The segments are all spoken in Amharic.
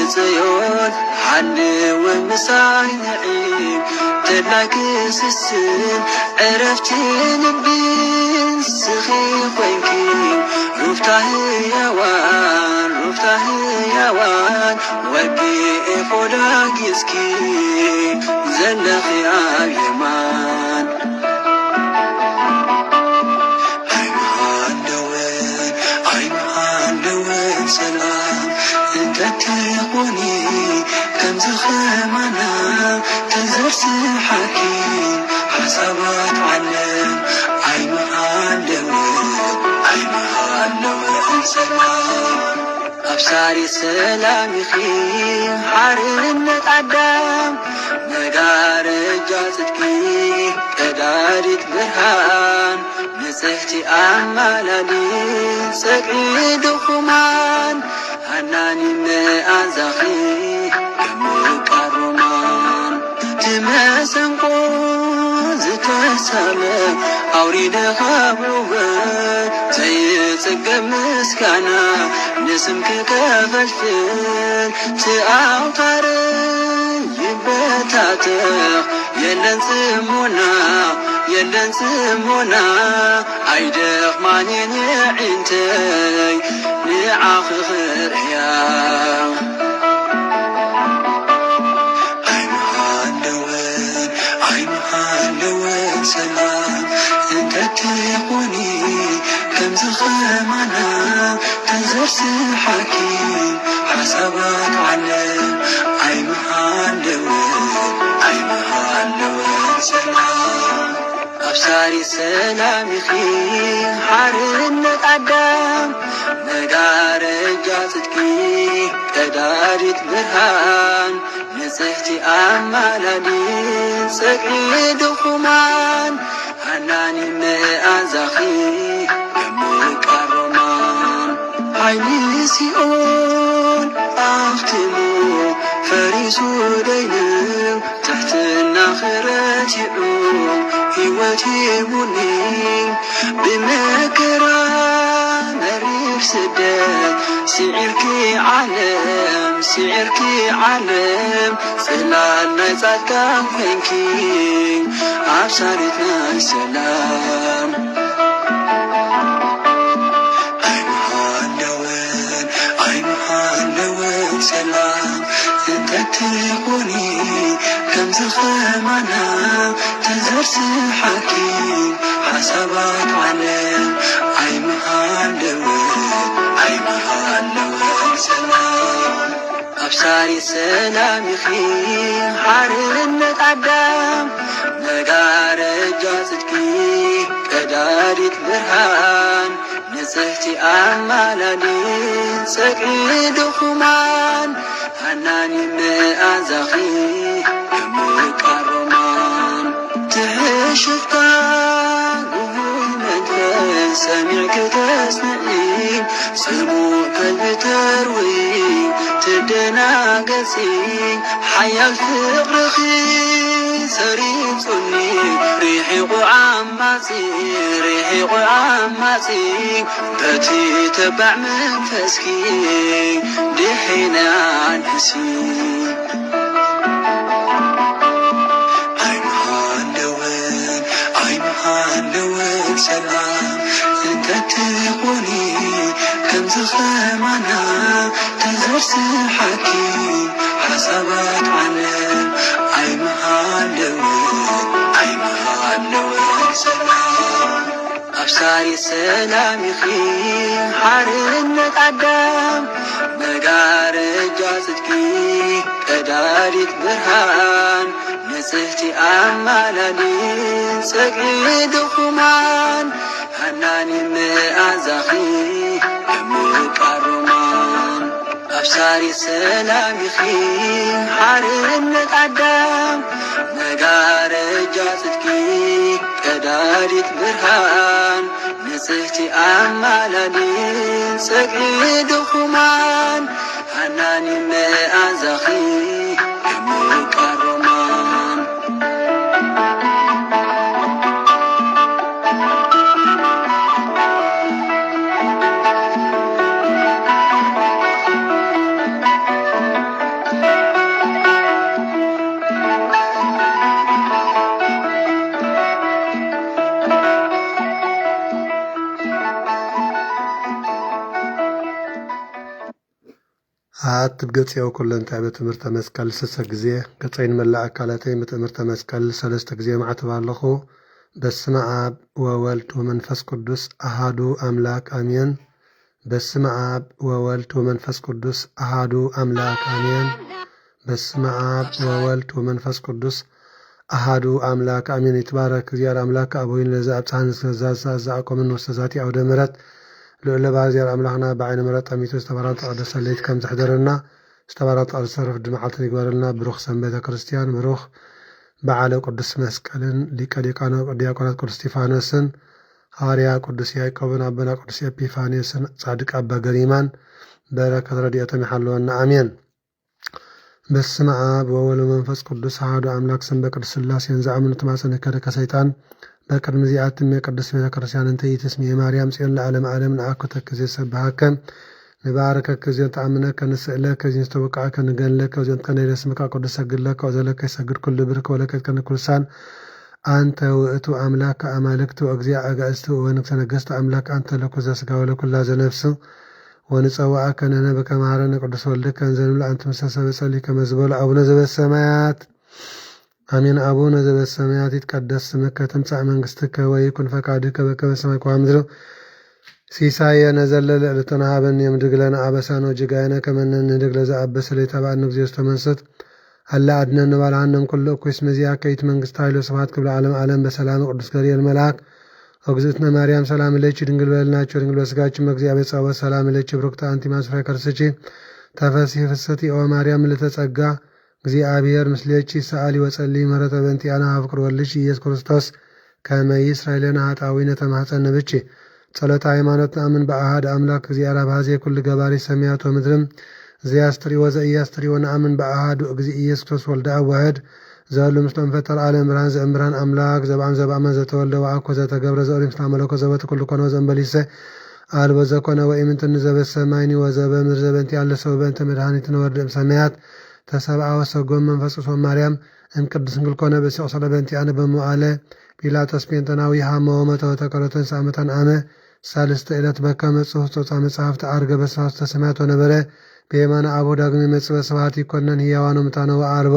بصيون حلو مساي نعيم تلاك سسن عرفتين الدين سخي خوينكي رفتاه يوان وقي فولاك يسكي زلخي عاليمان سلام انت تقوني كم زخمنا تزرس حكيم حسابات علم عي معلم سلام أبصاري سلام يخي حارن قدام نقار جازتكي كدارت برهان نسحتي أمالالي سقيد خمان هناني مأزاخي كمك الرومان تمسنقو زتسامة أوريد خابوبة تيسق مسكانا نسمك كفلفل تأوتارن يبتاتخ يلن سمونا عيدخ مانين عينتي نعاخ خريا عين سلام انت تقوني كم زخمنا تزرس حكيم حسابات علم عين سلام أبصاري سلام يخي حارن قدام نقار جازتكي كدارت برهان نسحتي أمالالي سقيد خمان هناني مأزاخي كمك الرومان عيني سيئون أختمو فريسو دينم تحت الناخرة يعوم هيوتي بني بمكرا مريف سداد سعركي عالم سلالنا يزالكم فينكي عبصارتنا سلام سلام انت تقوني كم زخمنا تزرس حكيم حسابات علم عي مهالوين سلام أبصاري سلام يخي حارن قدام نقار جازتكي كدارت برهان نسحتي أمالالي سقيد خمان هناني مأزاخي كمك الرومان تحشفتا قبول مدفن سمعك تسنعين سمو قلب تروي تدنا قسي حيا الفقرخي سريتني ريحي قعماتي باتي تبع منفسكي دحينا نسي عين سلام انت تقوني كم زخمنا تزرس حكيم حسابات علم عي مهالوين سلام أبصاري سلام يخي حارن قدام نقار جازتكي كدارت برهان نسحتي أمالالي سقيد خمان هناني مأزاخي كمك الرومان أبصاري سلام يخي حارن قدام نقار جازتكي كدارت برهان نسحتي أمالالي سقيد خمان هناني مأزاخي كمك الرومان አትገጽ ያው ኩለንታይ በትምህርተ መስቀል ስሰ ገጸይን መላእ አካላተይ በትምህርተ መስቀል ሰለስተ ጊዜ ማዕተብ ኣለኹ። በስመ አብ ወወልድ ወመንፈስ ቅዱስ አሃዱ አምላክ አሜን። በስመ አብ ወወልድ ወመንፈስ ቅዱስ አሃዱ አምላክ አሜን። በስመ አብ ወወልድ ወመንፈስ ቅዱስ አሃዱ አምላክ አሜን። ይትባረክ እግዚአብሔር አምላክ አቦይን ለዛ አብፃን ዘዛዛ አቆምን ወስተዛቲ አውደ ምሕረት ልዑለ ባዚያር አምላክና በዓይነ ምሕረት ጠሚቱ ዝተባረከ ተቀደሰ ለይት ከም ዝሕደረና ዝተባረከ ተቀደሰ ረፍድ መዓልትን ይግበረልና። ብሩኽ ሰንበተ ክርስቲያን ብሩኽ በዓለ ቅዱስ መስቀልን ሊቀ ዲያቆናት ቅዱስ እስጢፋኖስን ሐዋርያ ቅዱስ ያዕቆብን አበና ቅዱስ ኤጲፋንዮስን ጻድቅ አባ ገሪማን በረከት ረድኤቶም ይሓልወና አሜን። በስመ አብ ወወልድ ወመንፈስ ቅዱስ አሐዱ አምላክ ስም በቅዱስ ሥላሴን ዘአምኑ ተማጸነ ከደከ ሰይጣን በቅድመ ዚአትም የቅዱስ ቤተ ክርስቲያን እንተ ኢትስሚ የማርያም ጽዮን ለዓለም ዓለም ንአኩተ ከዘ ሰብሐከ ንባረከ ከዘ ተአምነከ ንስእለከ ከዘ ተወቃከ ንገንለከ ከዘ ተነደ ስምከ ቅዱስ ሰግድለከ ወዘለከ ሰግድ ኩል ብርከ ወለከት ከንኩልሳን አንተ ውእቱ አምላክ አማልክት ወእግዚአ አጋእዝት ወንክሰ ነገሥት አምላክ አንተ ለኩዘ ሥጋ ወለኩላ ዘነፍስ ወንጸዋዕከ ነነ በከማረነ ቅዱስ ወልድከ እንዘንብለ አንተ መሰሰበ ጸልይ ከመዝበሉ አቡነ ዘበሰማያት አሜን። አቡነ ዘበሰማያት ይትቀደስ ስምከ ትምጻእ መንግሥትከ ወይኩን ፈቃድከ በከመ በሰማይ ከማሁ በምድር ሲሳየነ ዘለለ ዕለትነ ሀበነ የምድግ ለነ አበሳነ ወጌጋየነ ከመ ንሕነግ ለዘአበሰ ለኢታብአነ እግዚኦ ተመንሰት አላ አድኅነነ ባልሃነም ኩሉ እኩይ መዚአከ ይእቲ መንግሥተ ኃይል ወስብሐት ክብረ ዓለም ዓለም በሰላም ቅዱስ ገብርኤል መልአክ እግዝእትነ ማርያም ሰላም ለኪ ድንግል በልናቸው ድንግል በሥጋችን እግዚአብሔር ጸወት ሰላም ለኪ ብሩክት አንቲ እምአንስት ከርስኪ ተፈሥሒ ፍስሕቲ ኦ ማርያም ለተጸጋ እግዚአብሔር ምስሌኪ ሰአሊ ወጸልይ ምህረተ በእንቲአነ ፍቅር ወልድኪ ኢየሱስ ክርስቶስ ከመ ይስረይ ለነ ኃጣውኢነ ተማኅፀነ ብኪ ጸሎተ ሃይማኖት አምን በአሐድ አምላክ እግዚአብሔር አብኀዜ ኩሉ ገባሪ ሰማያት ወምድርም ዘያስተሪ ወዘኢያስተሪ ወነአምን በአሐዱ እግዚእ ኢየሱስ ክርስቶስ ወልደ አብ ዋሕድ ዘሉ ምስለ ፈጠረ ዓለም ብርሃን ዘእምብርሃን አምላክ ዘበአም ዘበአማን ዘተወልደ ወአኮ ዘተገብረ ዘኦሪ ምስለ አመለኮ ዘበተ ኩሉ ኮነ ወዘእንበሊሰ አልቦ ዘኮነ ወኢምንትን ዘበሰማይኒ ወዘበምድር ዘበእንቲአነ ለሰብእ በእንተ መድኃኒትነ ወርደ እምሰማያት ተሰብአ ወሰጎም መንፈስ ቅዱስ ማርያም እምቅድስት ድንግል ኮነ በሲኦል ወሰለ በእንቲአነ በመዋዕለ ጲላጦስ ጴንጠናዊ ሀመ ወመተ ወተቀረቶን ሳመታን አመ ሳልስተ ዕለት በከመ ጽሑፍ ጾታ መጽሐፍተ ዐርገ በሰማያተ ሰማያት ወነበረ በየማነ አቦ ዳግም ይመጽእ በስብሐት ይኰነን ሕያዋን ወሙታነ ወአልቦ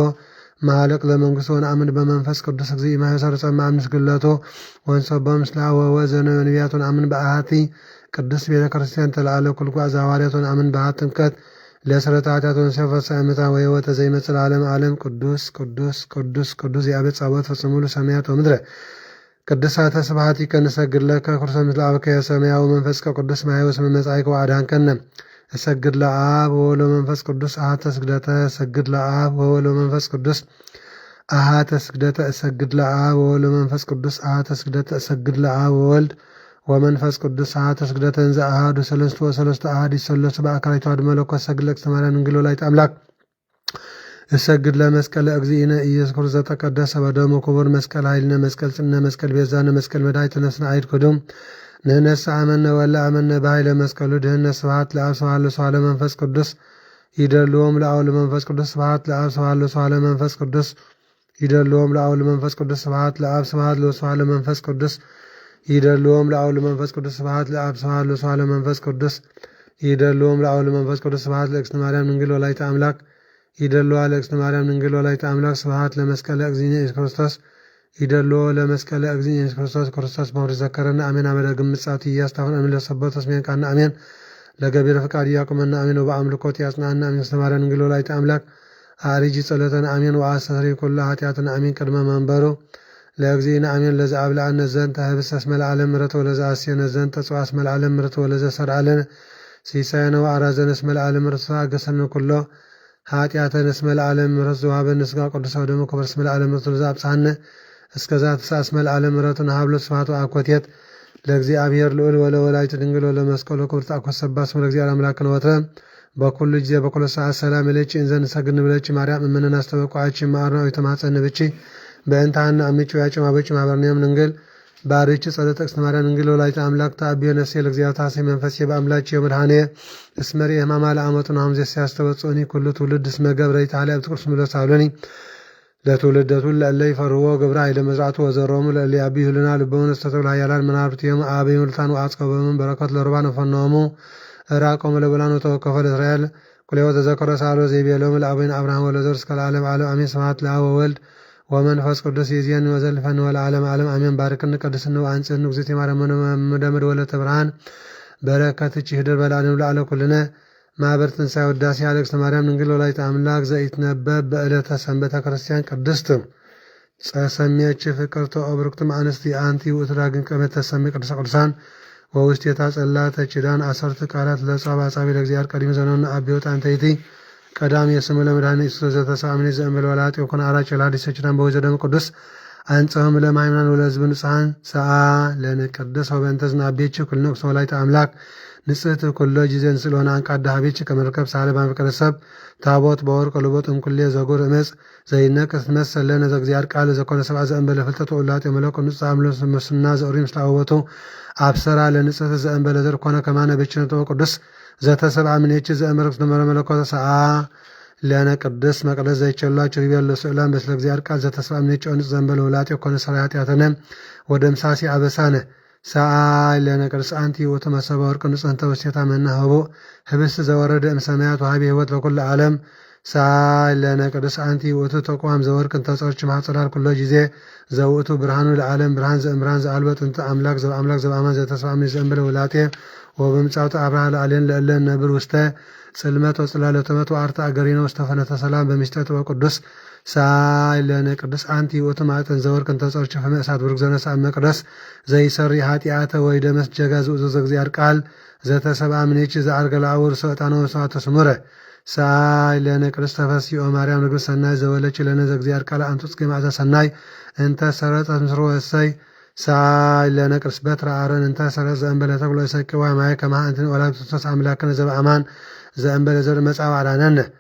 ማለቅ ለመንግሥት ወነአምን በመንፈስ ቅዱስ እግዚእ ማኅሰረ ጸማ ምስግለቶ ወንሰቦ ምስለ ወወዘነ ነቢያት ወነአምን በአሐቲ ቅድስት ቤተ ክርስቲያን ተለዓለ ኩልኳ ዘሐዋርያት ወነአምን በአሐቲ ጥምቀት ለስረታ ኃጢአት ወንሰፈሰ እምታ ወሕይወተ ዘይመጽእ ለዓለመ ዓለም ቅዱስ ቅዱስ ቅዱስ ቅዱስ የአቤት ጸባኦት ፈጽሙ ሰማያት ወምድረ ቅድሳተ ስብሐቲከ ንሰግድ ለከ ክርስቶስ ምስለ አብከ የሰማያዊ መንፈስ ቅዱስ ማኅየው ስመ መጻኢከ ወአድኃንከነ እሰግድ ለአብ ወወልድ ወመንፈስ ቅዱስ አሐተ ስግደተ እሰግድ ለአብ ወወልድ ወመንፈስ ቅዱስ አሐተ ስግደተ እሰግድ ለአብ ወወልድ ወመንፈስ ቅዱስ አሐተ ስግደተ እሰግድ ለአብ ወወልድ ወመንፈስ ቅዱስ አሐተ ስግደተ እንዘ አሐዱ ሰለስቱ ወሰለስቱ አሐዱ ይሠለሱ በአካል ይትዋሃዱ መለኮት እሰግድ ለእግዝእትነ ማርያም ድንግል ወላዲተ አምላክ እሰግድ ለመስቀለ እግዚእነ ኢየሱስ ክርስቶስ ዘተቀደሰ በደሙ ክቡር መስቀል ኃይልነ መስቀል ጽንዕነ መስቀል ቤዛነ መስቀል መድኃኒተ ነፍስነ አይድክዱም ንሕነሰ አመነ ወለአመነ በኃይለ መስቀሉ ድኅነት ስብሐት ለአብ ስብሐት ለወልድ ለመንፈስ ቅዱስ ይደልዎም ለአብ ለመንፈስ ቅዱስ ስብሐት ለአብ ስብሐት ለወልድ ለመንፈስ ቅዱስ ይደልዎም ለአብ ለመንፈስ ቅዱስ ስብሐት ለአብ ስብሐት ለወልድ ለመንፈስ ቅዱስ ይደልዎም ለአብ ለመንፈስ ቅዱስ ስብሐት ለአብ ስብሐት ለወልድ ለመንፈስ ቅዱስ ይደልዎም ለአብ ለመንፈስ ቅዱስ ስብሐት ለእግዝእትነ ማርያም ድንግል ወላዲተ አምላክ ይደልዋ ለእግዝእትነ ማርያም ድንግል ወላዲተ አምላክ ስብሐት ለመስቀለ እግዚእነ ኢየሱስ ክርስቶስ ይደልዎ ለመስቀለ እግዚእነ ኢየሱስ ክርስቶስ ክርስቶስ በሆነ ዘከረና አሜን። አመዳግም ምጽአቱ እያስታሁን አሜን። ለሰበት ተስሜን ቃና አሜን። ለገቢረ ፈቃድ ያቁመና አሜን። ወበአምልኮት ያጽናና አሜን። እግዝእትነ ማርያም ድንግል ወላዲተ አምላክ አሪጂ ጸሎተን አሜን። ወአስተስሪ ኩሉ ኃጢአትን አሜን። ቅድመ መንበሩ ለእግዚእነ አሜን። ለዘአብልዐነ ዘንተ ህብስተ እስመ ለዓለም ምሕረቱ ወለዘአስየነ ዘንተ ጽዋዕ እስመ ለዓለም ምሕረቱ ወለዘሰርዐለነ ሲሳየነ ወአራዘነ እስመ ለዓለም ምሕረቱ ዘአገሰነ ኩሎ ኃጢአተነ እስመ ለዓለም ምሕረቱ ዘወሀበነ ሥጋ ቅዱስ ወደሙ ክቡር እስመ ለዓለም ምሕረቱ ዘአብጽሐነ እስከዛ ተሳእ እስመ ለዓለም ምሕረቱ ነሀብሎ ስብሐት ወአኮቴት ለእግዚአብሔር ልዑል ወለወላዲቱ ድንግል ወለመስቀሉ ክብር ተአኮት ሰባህ ስሙ ለእግዚአብሔር አምላክነ ወትረ በኩሉ ጊዜ በኩሉ ሰዓት ሰላም ለኪ እንዘ ንሰግድ ንብለኪ ማርያም እምነን አስተበቋች ማርናዊ ተማጸነ ብቺ በእንታና አምጪ ያጭማ በጭ ማበርኒያም ድንግል ባርቺ ጸሎተ እግዝእትነ ማርያም ድንግል ወላዲተ አምላክ ተአብዮ ነፍሴ ለእግዚአብሔር ታሴ መንፈሴ በአምላኬ ወመድኃኔ እስመሪ ሕማማ ለአመቱን ሐምዜ ሲያስተበጽኦኒ ኩሉ ትውልድ እስመ ገብረይት አለ ብትቅርስ ምሎስ አብሎኒ ለትውልደቱን ለእለ ይፈርዎ ግብረ ኃይለ መዝራቱ ወዘሮሙ ለእለ ያቢሁ ልና ልበውን እስተተብለ ኃያላን መናብርቲሆሙ አበይ ሙልታን ወአጽቀበምን በረከት ለሩባን ወፈነዎሙ ራቆሙ ለበላን ወተወከፈ ለእስራኤል كليو تذكر سالو زي بيلوم الأبين أبراهام ولدر اسك العالم عالم أمين سمعت لا وولد ومنفس قدس يزين وزلفن والعالم عالم أمين باركن قدسن وأنسن نغزتي مارمون مدمر ولا تبرهان بركات تشهدر بلعنم لعلى كلنا ما برتنسا وداسي عليك سماريام ننقل ولايت أملاك زي يتنبب بألة سنبتا كريستيان قدستم سميتش فكرتو أبركتم أنستي أنتي وتراجن كمت تسمي قدس قدسان ووستيتاس الله تجدان أثرت قالت لصابا صابي لغزيار قديم زنون أبيوت أنتيتي قدام يسم لمدان إسوز تسامني زمل ولات يكون على جلاد سجدان بوزدم قدس أنتهم لمايمنان ولزبن صحان ساعة لنقدس وبنتزنا أبيتش كل نقص ولايت أملاك نسيت كل جزء سلونا أنك عدها بيتش كمركب سالبان بكرسب تابوت باور قلوبات كل زغور أمس زي النكس مثل لنا زغزيار قال زكون سبع زنبل فلتت ولات ملك نص عملوا مسنا زوريم سلاوتو أبصرا لنسيت زنبل ذر كون كمان بيتشنتو قدس ذات سبع من يتش زمرك نمر ملكوت ساعة لأنا قدس مقدس زي الله تريبيا لسؤالان بس لغزيار قال ذات سبع من يتش أنس زنبل ولات يكون سرعات يعتنم ودمساسي عبسانه ساعة لأنا قدس أنتي وتمسى بورك نص أنت وسيطة منها هبو هبست زورد أمساميات وهابي هوت لكل عالم ساعة لأنا قدس أنتي وتتقوام زورك انت صارش مع صلال كل جزء زوتو برهانو العالم برهان زأمران زألبت انت أملاك زو أملاك زو أمان زي تسوى من زنبل ولاته وبمساوت أبرها العلين لألين نبر وسته سلمت وصلالة تمت وعرتا أقرين واستفنة سلام بمشتات وقدس ساعة لأنا قدس أنتي وتمعت زورك انت صارش فمأسات برقزنا ساعة مقدس زي سريحات آتا ويدمس جغاز وزوزق زيار قال ذات سبعة من يتش زعرق العور سوءتان وسوءت سمره ساعة لأنا قدس تفسي وماريام نقل سناي زولتش لأنا زق زيار قال أنتوس كما سناي انت سرت أمسرو السي ساعة لأنا قدس بتر عارن انت سرت زنبلة تقول إساك ومعي كما أنت ولا تتص عملاكنا زب أمان زنبلة زر مسعى على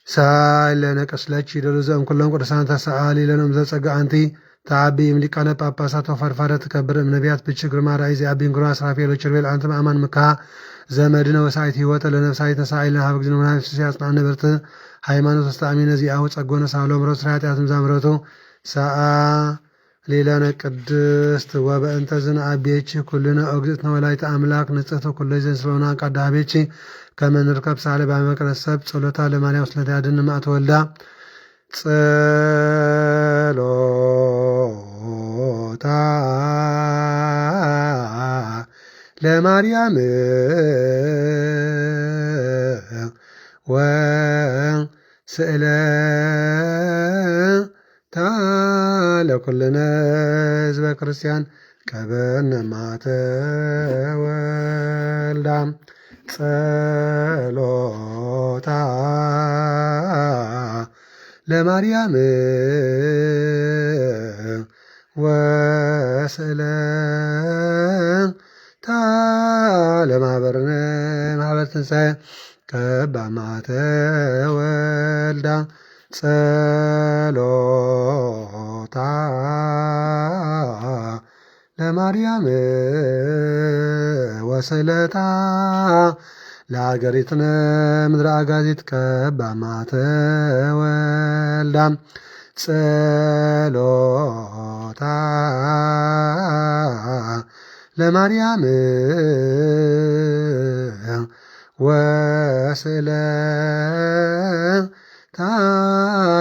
ساعة لأنا قدس لاتشي دلو زم كلهم قدسان تساعة لأنهم زل سقع أنتي تعبي ملكانا باباسات وفرفارة تكبر من نبيات بتشكر ما رئيزي أبين قراس رافيل وشربيل أنتم أمان مكا زمدنا وسايت هوتا لنفسايت نساعيلنا هابقزن ونافس سياسنا نبرت حيمانو تستعمين زي أهو تسقونا سالوم روس راتي أتم زامرتو ساعة ليلانا قدست وبأنتزن أبيتش كلنا أقزتنا ولايت أملاك نتسطو كل زين سلونا قد أبيتش كما نركب سالي بعمكنا السبت صلوتا لمالي وصلتي عدن ما أتولدا ጸሎታ ለማርያም ወስእለታ ለኩልነ ህዝበ ክርስቲያን ከበነ ማተወልዳ ጸሎታ ለማርያም ወስእለታ ለማህበርነ ማህበር ትንሣኤ ከበማተ ወልዳ ጸሎታ ለማርያም ወስእለታ ለአገሪትነ ምድረ አጋዚት ከበማተ ወልዳ ጸሎታ ለማርያም ወስእለታ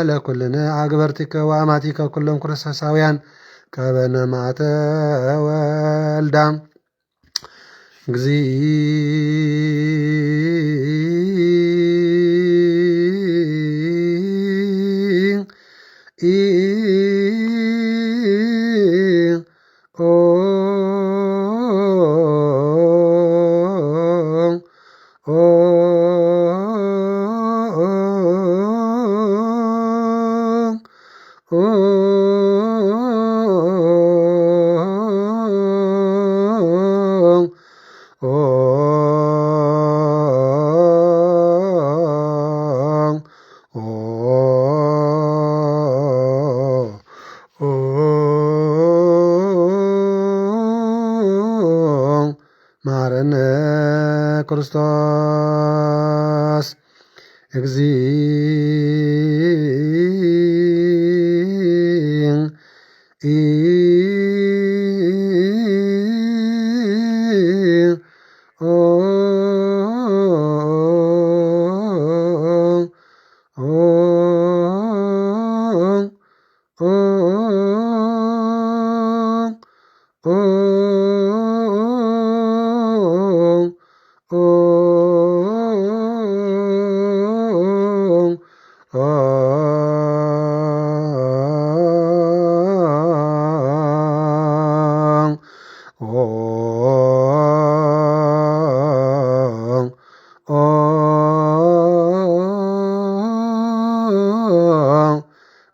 ለኩልነ አግበርቲከ ወአማቲከ ኩሎም ክርስቶሳውያን ከበነ ማተ ወልዳ ማረነ ክርስቶስ እግዚእ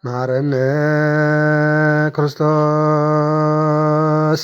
መሐረነ ክርስቶስ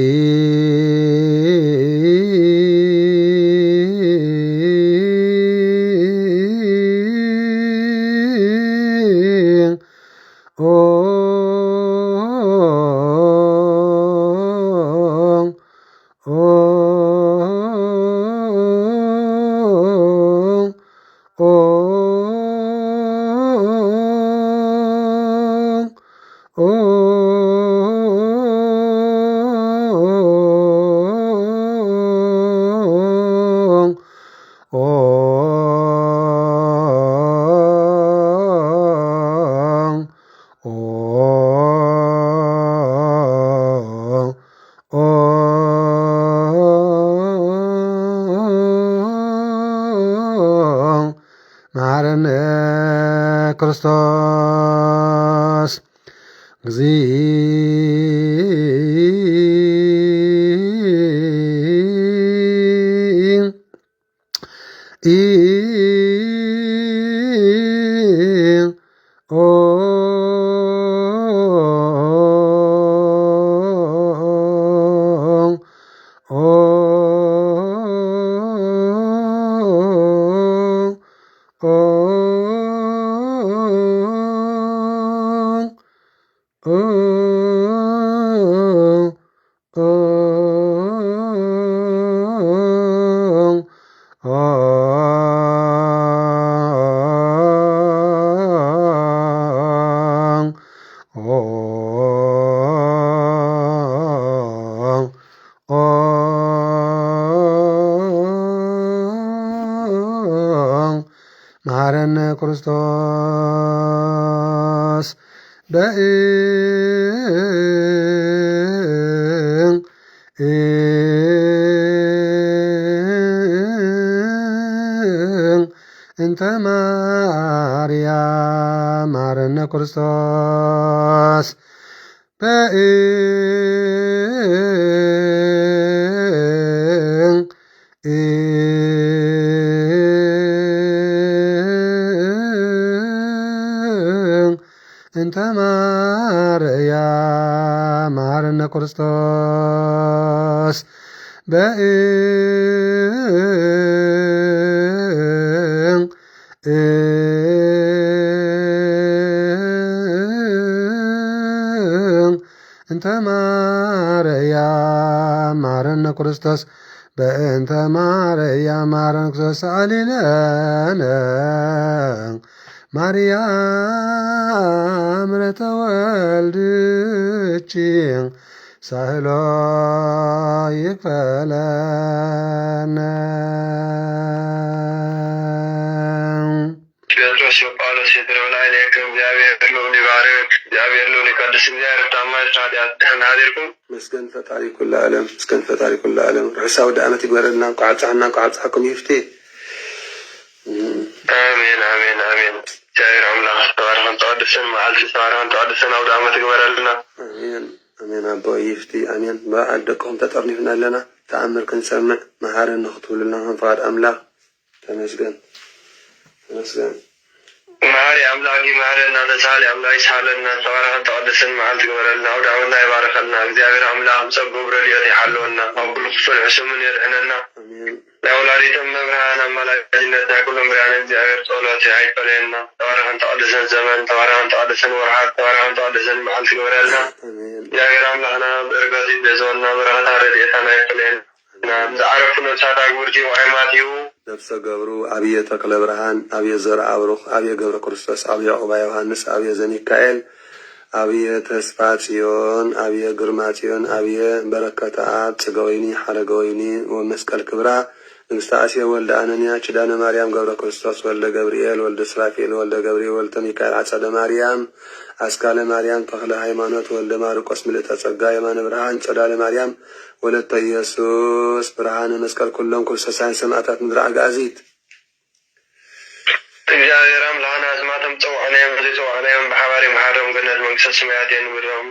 መሐረነ ክርስቶስ መሐረነ ክርስቶስ እንተ ማርያም መሐረነ ክርስቶስ እንተ ማርያም መሐረነ ክርስቶስ እንተ ማርያም መሐረነ ክርስቶስ በእንተ ማርያም መሐረነ ክርስቶስ ሰአሊለነ ማርያም ለተወልድኪ ሳህሎ ይክፈለነ። ጴጥሮስ ጳውሎስ የተረውላይሌክ እግዚአብሔር ልዑል ይባርክ፣ እግዚአብሔር ልዑል ይቀድስ፣ እግዚአብሔር ታማኝ ኃጢአትህን አድርኩም። መስገን ፈጣሪ ኩሉ ዓለም መስገን ፈጣሪ ኩሉ ዓለም ርሕሳዊ ዳኣመት ይግበረልና ቋዕፃሕና ቋዕፃሕኩም ይፍቲ። አሜን አሜን አሜን። እግዚአብሔር አምላክ ተባረከን ተቀድሰን መዓልቲ ተባረከን ተቀድሰን አውደ ዓመት ይግበረልና። አሜን አሜን። ኣቦ ይፍቲ አሜን። በዓል ደቅኹም ተጠርኒፍና ኣለና ተኣምር ክንሰምዕ መሃረን ንኽትብሉልና ክንፈቃድ ኣምላኽ ተመስገን ተመስገን። መሃሪ አምላክ ይማረና፣ ተሳሊ አምላክ ይሳለና፣ ተባረከን ተቀድሰን መዓልቲ ይግበረልና፣ አውደ ዓመትና ይባረከልና። እግዚአብሔር አምላክ ፀጉ ብረድኤት ይሓልወና፣ ኣብ ኩሉ ክፍልሕ ስምን የድሕነና። ናይ ወላዲቶም መብርሃን ኣማላጅነት ናይ ኩሎም ብርሃን እግዚአብሔር ጸሎት ኣይፈለየና። ተባረከን ተቀድሰን ዘመን፣ ተባረከን ተቀድሰን ወርሓት፣ ተባረከን ተቀድሰን መዓልቲ ይግበረልና። እግዚአብሔር አምላክና ብእርገት ይቤዘወና፣ በረኸታ ረድኤታና ኣይፈለየና። ዝዓረፉ ነብሳት ኣግብርቲ ወኣይማት እዩ ነፍሰ ገብሩ ኣብየ ተክለ ብርሃን፣ ኣብየ ዘርአ ኣብሩኽ፣ ኣብየ ገብረ ክርስቶስ፣ ኣብየ ዕቁባ ዮሃንስ፣ ኣብየ ዘሚካኤል፣ ኣብየ ተስፋ ጽዮን፣ ኣብየ ግርማ ጽዮን፣ ኣብየ በረከተ አብ፣ ጽገ ወይኒ፣ ሓረገ ወይኒ ወመስቀል ክብራ፣ ንግስተ አስየ ወልደ አነንያ፣ ኪዳነ ማርያም፣ ገብረ ክርስቶስ ወልደ ገብርኤል፣ ወልደ ስራፌል፣ ወልደ ገብርኤል፣ ወልደ ሚካኤል፣ አጸደ ማርያም፣ አስካለ ማርያም፣ ተክለ ሃይማኖት፣ ወልደ ማርቆስ፣ ምልዕተ ጸጋ፣ የማነ ብርሃን፣ ጸዳለ ማርያም፣ ወለተ ኢየሱስ፣ ብርሃነ መስቀል፣ ኩሎም ክርስቶሳውያን ሰማዕታት ምድረ አጋዚት። እግዚአብሔር አምላክና አስማተም ጸውዐናዮም ዘይጸውዐናዮም በሐባሪ መሐረም ገነት መንግሥተ ሰማያት የንብረም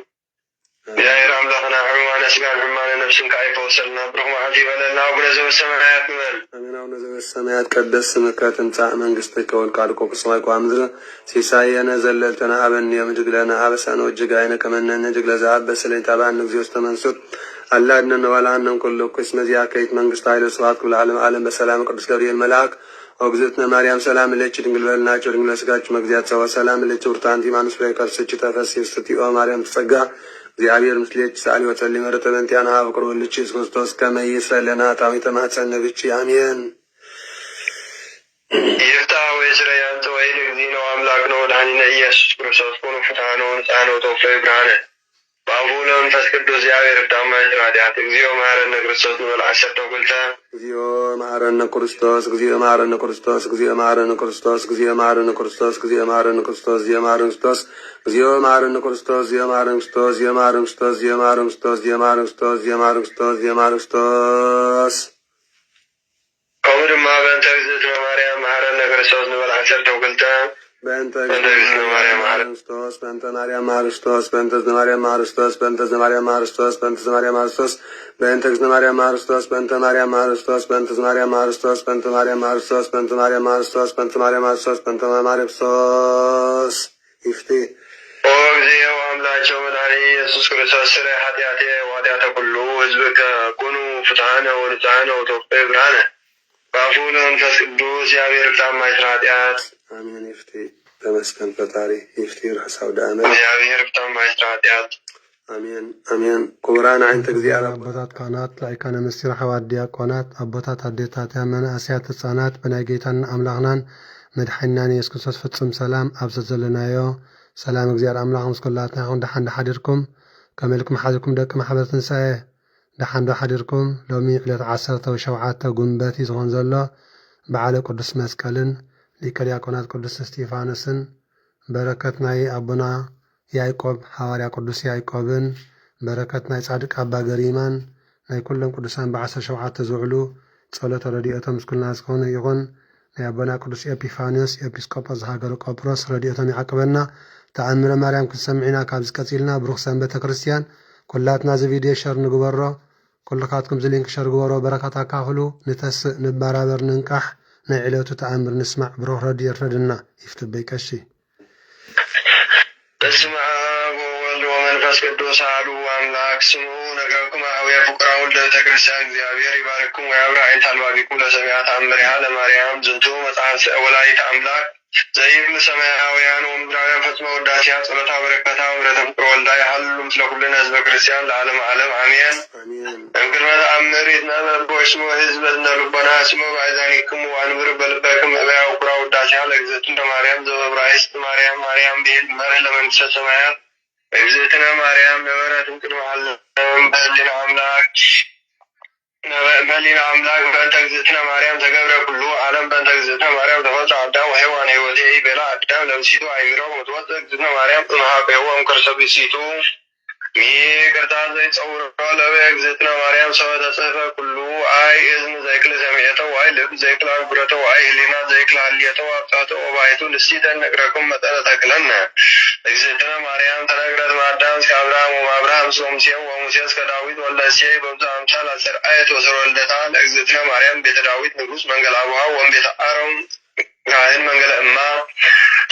እግዚአብሔር አምላክና ሕሙማነ ሥጋን ሕሙማነ ነፍስን ከአይፈወሰልና ብሩክ መዓልቲ ይበለልና አቡነ ዘበሰማያት ንበል። አሜን። አቡነ ዘበሰማያት ይትቀደስ ስምከ ትምጻእ መንግሥትከ ወልቃድኮ በሰማይ ወምድር ሲሳየነ ዘለልተና ሀበነ ዮም ወኅድግ ለነ አበሳነ ወጌጋየነ ከመ ንሕነኒ ለዘአበሰ ለኢታብአነ እግዚኦ ውስተ መንሱት አላድነነ ወላድነነ ኩሎ ኩስ መዚያ ከይት መንግሥተ ኃይለ ስብሐት ለዓለመ ዓለም በሰላም ቅዱስ ገብርኤል መልአክ ወግዝእትነ ማርያም ሰላም ለኪ ድንግል በልናቸው ድንግል ለሥጋችሁ መግዚአት ሰው ሰላም ለኪ ብርታንቲ ማኑስ ላይ ከርስች ተፈሥሒ ፍስሕት ማርያም ተጸጋ እግዚአብሔር ምስሌች ሳሊ ወጸልይ መረተ በእንቲአነ ሀብ ቅርብ ልጅ ኢየሱስ ክርስቶስ ከመ ይስረይ ለነ ኃጣውኢነ ተማፀነ ብቺ አሜን። ይፍታሕ ወይስረይ አንተ ወይድ እግዚእነ ወአምላክነ ወመድኃኒነ ኢየሱስ ክርስቶስ ኮኑ ፍትሐነ ወንጽሐነ ወተወፈየ ብርሃነ በአቡነ ወመንፈስ ቅዱስ እግዚአብሔር ፍታማ ኃጢአት እግዚኦ መሐረነ ክርስቶስ ንበል ዓሰርተ ወክልተ እግዚኦ መሐረነ ክርስቶስ እግዚኦ መሐረነ ክርስቶስ እግዚኦ መሐረነ ክርስቶስ እግዚኦ መሐረነ ክርስቶስ እግዚኦ መሐረነ ክርስቶስ እግዚኦ መሐረነ ክርስቶስ እግዚኦ መሐረነ ክርስቶስ እግዚኦ መሐረነ ክርስቶስ እግዚኦ መሐረነ ክርስቶስ እግዚኦ መሐረነ ክርስቶስ እግዚኦ መሐረነ ክርስቶስ እግዚኦ መሐረነ ክርስቶስ እግዚኦ መሐረነ ክርስቶስ ከምኡ ድማ በእንተ እግዝእትነ ማርያም መሐረነ ክርስቶስ ንበል ዓሰርተ ወክልተ በእንተ እግዝእትነ ማርያም መሐረነ ክርስቶስ በእንተ ማርያም መሐረነ ክርስቶስ በእንተ እግዝእትነ ማርያም መሐረነ ክርስቶስ በእንተ እግዝእትነ ማርያም መሐረነ ክርስቶስ በእንተ እግዝእትነ ማርያም መሐረነ ክርስቶስ በእንተ እግዝእትነ ማርያም መሐረነ ክርስቶስ በእንተ ማርያም መሐረነ ክርስቶስ በእንተ እግዝእትነ ማርያም መሐረነ ክርስቶስ በእንተ ማርያም መሐረነ ክርስቶስ በእንተ ማርያም መሐረነ ክርስቶስ በእንተ ማርያም መሐረነ ክርስቶስ በእንተ ማርያም ክርስቶስ ይፍቴ ኦ እግዚኦ አምላቸው መድኃኒየ ኢየሱስ ክርስቶስ ስረይ ኃጢአቴ ወኃጢአተ ኩሉ ሕዝብከ ኩኑ ፍትሐነ ወንጽሐነ ወተወፈየ ብርሃነ በአቡነ ወመንፈስ ቅዱስ እግዚአብሔር ፍታማ ይስራ ኃጢአት አሜን። ይፍቴ ተመስገን ፈጣሪ ይፍቴ ርሕሳው ዳመ እግዚአብሔር ፍታማ ይስራ ኃጢአት አሜን አሜን። ክቡራን ዓይንተ እግዚአብሔር አቦታት ካህናት፣ ላይካነ ምስጢር ሐዋርያት፣ ዲያቆናት፣ አቦታት አዴታት፣ መናእስያት፣ ሕፃናት በናይ ጌታን አምላኽናን መድሓኒናን ኢየሱስ ክርስቶስ ፍጹም ሰላም ኣብዘት ዘለናዮ ሰላም እግዚአብሔር አምላኽ ምስ ኩላትና ይኹን። ደሓን ሓዲርኩም ከመልኩም ሓዲርኩም ደቂ ማሕበር ትንሳኤ ደሓን ዶ ሓዲርኩም። ሎሚ ዕለት 17 ጉንበት ዝኾን ዘሎ በዓለ ቅዱስ መስቀልን ሊቀ ዲያቆናት ቅዱስ እስጢፋኖስን በረከት ናይ ኣቦና ያዕቆብ ሐዋርያ ቅዱስ ያዕቆብን በረከት ናይ ጻድቅ ኣባ ገሪማን ናይ ኩሎም ቅዱሳን ብ17 ዝውዕሉ ጸሎተ ረድኤቶም ምስ ኩልና ዝኮነ ይኹን። ናይ ኣቦና ቅዱስ ኤጲፋንዮስ ኤጲስቆጶስ ዝሃገረ ቆጵሮስ ረድኤቶም ይዓቅበና። ተኣምረ ማርያም ክንሰምዒና ካብ ዝቀፂልና ብሩኽ ሰንበተ ክርስቲያን ኩላትና እዚ ቪድዮ ሸር ንግበሮ። ኩልካትኩም እዚ ሊንክ ሸር ግበሮ። በረከት ኣካፍሉ። ንተስእ ንበራበር ንንቃሕ ናይ ዕለቱ ተኣምር ንስማዕ። ብሩኽ ረድኤት ረድና ይፍትበይ ቀሺ በስመ አብ ወወልድ ወመንፈስ ቅዱስ አሐዱ አምላክ ስሙ ነገርኩም አብያ ፍቁራ ወልደ ቤተ ክርስቲያን እግዚአብሔር ይባርክኩም ወያብራ ዓይንተ አልባቢኩም ለሰሚዐ ተአምሪሃ ለማርያም ዝንቱ መጽሐፍ ወላዲተ አምላክ ዘይብል ሰማያውያን ወምድራውያን ፈጽመ ውዳሴያ ጸሎታ በረከታ ምሕረተ ፍቁር ወልዳ ያህሉ ምስለ ኩልነ ህዝበ ክርስቲያን ለዓለመ ዓለም አሜን። እምቅድመ ተአምር ይትነበብ ወስሙ ህዝበ ዝነልቦና ስሙ ባእዛኒክሙ ወአንብር በልበክም እበያ ፍቁራ ውዳሴያ ለእግዝእትነ ማርያም ዘበብራይስጥ ማርያም ማርያም ብሄል መርህ ለመንግሥተ ሰማያት እግዝእትነ ማርያም ነበረት እምቅድመ ዓለም በህሊና አምላክ በሊና አምላክ በእንተ እግዝእትነ ማርያም ተገብረ ኩሉ ዓለም በእንተ እግዝእትነ ማርያም ተፈጥረ አዳም ወሔዋን ሕይወቴ ቤላ አዳም ለብሲቱ አይምሮ ወትወፅእ እግዝእትነ ማርያም እምኀቤሁ እምከርሰ ብእሲቱ ይቅርታ ዘይጸውሮ ለበየ እግዝእትነ ማርያም ሰበተ ጽሕፈ ኩሉ አይ እዝን ዘይክል ሰሚዔተ ዋይ ልብ ዘይክል አግብረተ ዋይ ህሊና ዘይክል ሀልየተ ዋብጻተ ወባይቱ ንስቲተ ነግረኩም መጠነ ተክለነ እግዝእትነ ማርያም ተነግረት ማዳም እስከ አብርሃም ወአብርሃም እስከ ሙሴ ወሙሴ እስከ ዳዊት ወልደ እሴይ በብዙ አምሳል አሰርአየት ወስረ ወልደታ ለእግዝእትነ ማርያም ቤተ ዳዊት ንጉሥ መንገለ አቡሃ ወእምቤተ አሮን ካህን መንገለ እማ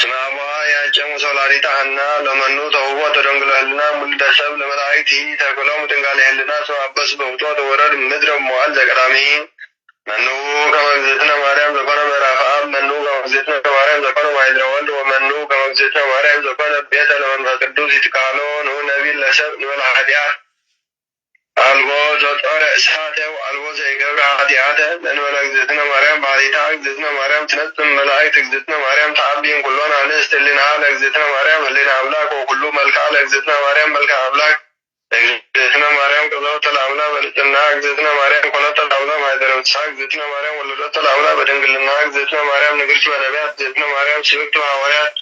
ስመ አቡሃ ያጨሙ ሰውላዲተ ሐና ለመኑ ተውቦ ተደንግለ ህልና ሙልደ ሰብ ለመላእክት ተክሎም ድንጋሌ ህልና ስመ አበስ በውቶ ተወረድ ምድረ መዋዕል ዘቀዳሚ መኑ ከመ እግዝእትነ ማርያም ዘኮነ ምዕራፈ አብ መኑ ከመ እግዝእትነ ማርያም ዘኮነ ማኅደረ ወልድ ወመኑ ከመ እግዝእትነ ማርያም ዘኮነ ቤተ ለመንፈስ ቅዱስ ይትካሎ ንዑ ነቢይ ለሰብ ንበለ ኃጢአት አልቦ ዘጦረ እሳተ አልቦ ዘይገብረ ኃጢአተ እንበለ እግዝእትነ ማርያም ባሕቲታ እግዝእትነ ማርያም ትነጽም መላእክት እግዝእትነ ማርያም ተአቢን ኩሎን አንስት ህሊናሃ ለእግዝእትነ ማርያም ህሊና አምላክ ወኩሉ መልክዓ ለእግዝእትነ ማርያም መልክዓ አምላክ እግዝእትነ ማርያም ቅብለተ ለአምላ በልጽና እግዝእትነ ማርያም ኮነተ ለአምላ ማኅደረ ፍስሐ እግዝእትነ ማርያም ወለደተ ለአምላ በድንግልና እግዝእትነ ማርያም ንግሥት በነቢያት እግዝእትነ ማርያም ስብክት በሐዋርያት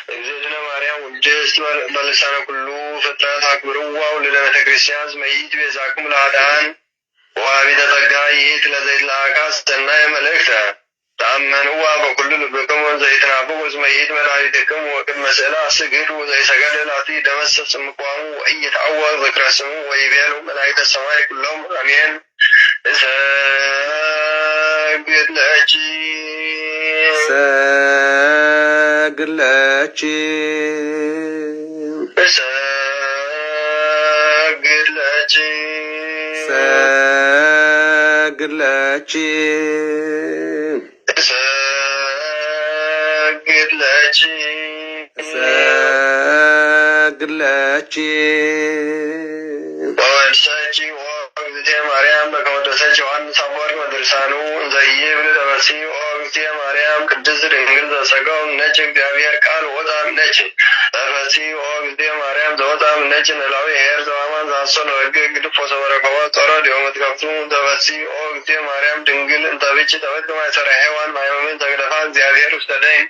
እግዝእትነ ማርያም ውድስት በልሳነ ኩሉ ፍጥረት አክብርዋ ወልደ ቤተ ክርስቲያን እስመ ይእቲ ቤዛክሙ ለኃጥኣን ወዋሃቢተ ጸጋ ይእቲ ለዘይትለአካ ሰናየ መልእክተ ተአመንዋ በኩሉ ልብክሙ ዘይትናፍቁ እስመ መድኃኒትክሙ ወቅድመ ስእለ አስግዱ ዘይሰገደ ላቲ ደመሰስ እምቋሙ ወኢይትዐወቅ ዝክረ ስሙ ወይቤሉ መላእክተ ሰማይ ኩሎም አሜን። እሰግድ ለኪ ሰግድ ለኪ እሰግድ ለኪ ሰግድ ለኪ እሰግድ ለኪ ሰግድ ለኪ ወወድሰኪ ወእግዝእትየ ማርያም በከመ ወደሰች ዮሐንስ አፈወርቅ በድርሳኑ እንዘይብል ተበሲ ወእግዝእትየ ማርያም ቅድስት ድንግል ዘሰጋው እምኔኪ እግዚአብሔር ቃል ወፃ እምኔኪ ተፈሲ ወእግዝእትየ ማርያም ዘወፃ እምኔኪ ኖላዊ ኄር ዘበአማን ዘሐሰነ ወሕግ ግድፎ ሰበረከቦ ጾረ ዲበ መትከፍቱ ተፈሲ ወእግዝእትየ ማርያም ድንግል እንተ ብኪ ተወልደ ማእሰረ ሔዋን ማኅመምን ተግደፋ እግዚአብሔር ውስተ ደይን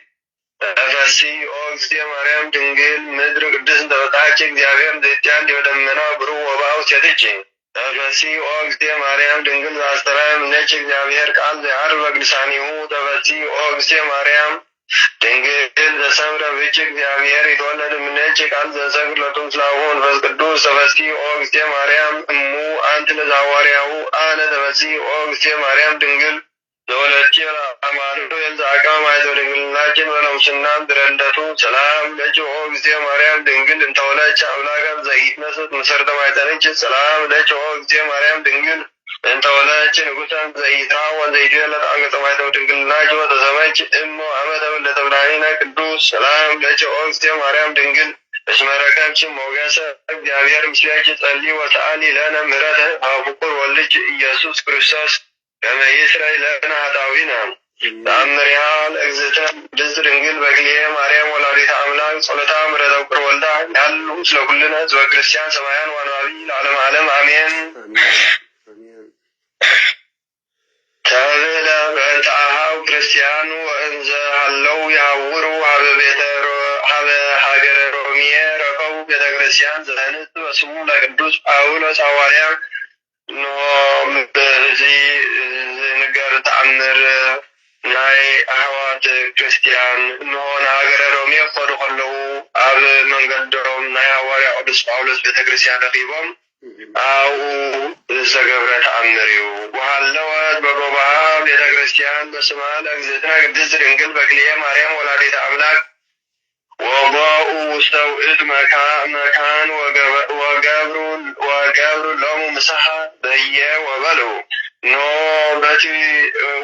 ተፈሲ ወእግዝእትየ ማርያም ድንግል ምድር ቅድስት እንተ በጽሐኪ እግዚአብሔር ዘእትያን ዲበ ደመና ብሩህ ወበአው ሴትኪ ተፈሲ ወእግዝእትየ ማርያም ድንግል ዘአስተርአየ እምኔኪ እግዚአብሔር ቃል ዘየዐርፍ በቅድሳኒሁ ተፈሲ ወእግዝእትየ ማርያም ድንግል ዘሰምረ ብኪ እግዚአብሔር ይትወለድ እምኔኪ ቃል ዘሰግድ ለትምስላሁ መንፈስ ቅዱስ ተፈሲ ወእግዝእትየ ማርያም እሙ አንቲ ለዘሐዋርያሁ አነ ተፈሲ ወእግዝእትየ ማርያም ድንግል ዘወለድኪ አማኑኤል ዘአቅመ ማኅፀነ ድንግልናኪን በነፍስና ድረንደቱ ሰላም ለኪ ወእግዝእትየ ማርያም ድንግል እንተ ወለድኪ አምላከ ዘኢትነስት መሠረተ ማኅፀንኪ ሰላም ለኪ ወእግዝእትየ ማርያም ድንግል እንተ ወለድኪ ንጉሠ ዘኢይትሐወል ዘይትዌለድ አንቀጸ ማኅተመ ድንግልናኪ ወተሰመይኪ እሞ አመተ ወለተ ብርሃኒነ ቅዱስ ሰላም ለኪ ወእግዝእትየ ማርያም ድንግል እስመ ረከብኪ ሞገሰ እግዚአብሔር ምስሌኪ ጸልዪ ወሰአሊ ለነ ምሕረተ በፍቁር ወልድኪ ኢየሱስ ክርስቶስ ከመ ይስረይ ለነ ኃጣውኢነ ተአምሪሃ ለእግዝእትነ ቅድስት ድንግል በክልኤ ማርያም ወላዲተ አምላክ ጸሎታ ምሕረተ ፍቁር ወልዳ ያሉ ምስለ ኩልነ ሕዝበ ክርስቲያን ሰማያን ወነባቢ ለዓለመ ዓለም አሜን። ተብለ በእንተ አኀው ክርስቲያኑ ወእንዘ ሀለው ይሐውሩ ሀበ ሀገረ ሮሜ ረከቡ ቤተ ክርስቲያን ዘህንጽ በስሙ ለቅዱስ ጳውሎስ ሐዋርያ በዚ ዝንገር ተአምር ናይ ኣሕዋት ክርስቲያን እንሆን ሃገረ ሮሜ ክኸዱ ከለዉ ኣብ መንገዶም ናይ ሐዋርያ ቅዱስ ጳውሎስ ቤተ ክርስቲያን ረኺቦም ኣብኡ ዝተገብረ ተአምር እዩ። ወሃለወት በጎባሃ ቤተ ክርስቲያን በስማ ለእግዝእትነ ቅድስት ድንግል በክልኤ ማርያም ወላዲተ አምላክ ወበኡ ውስተ ውእቱ መካን ወገብሩ ሎሙ ምሳሐ በየ ወበሉ ኖ በቲ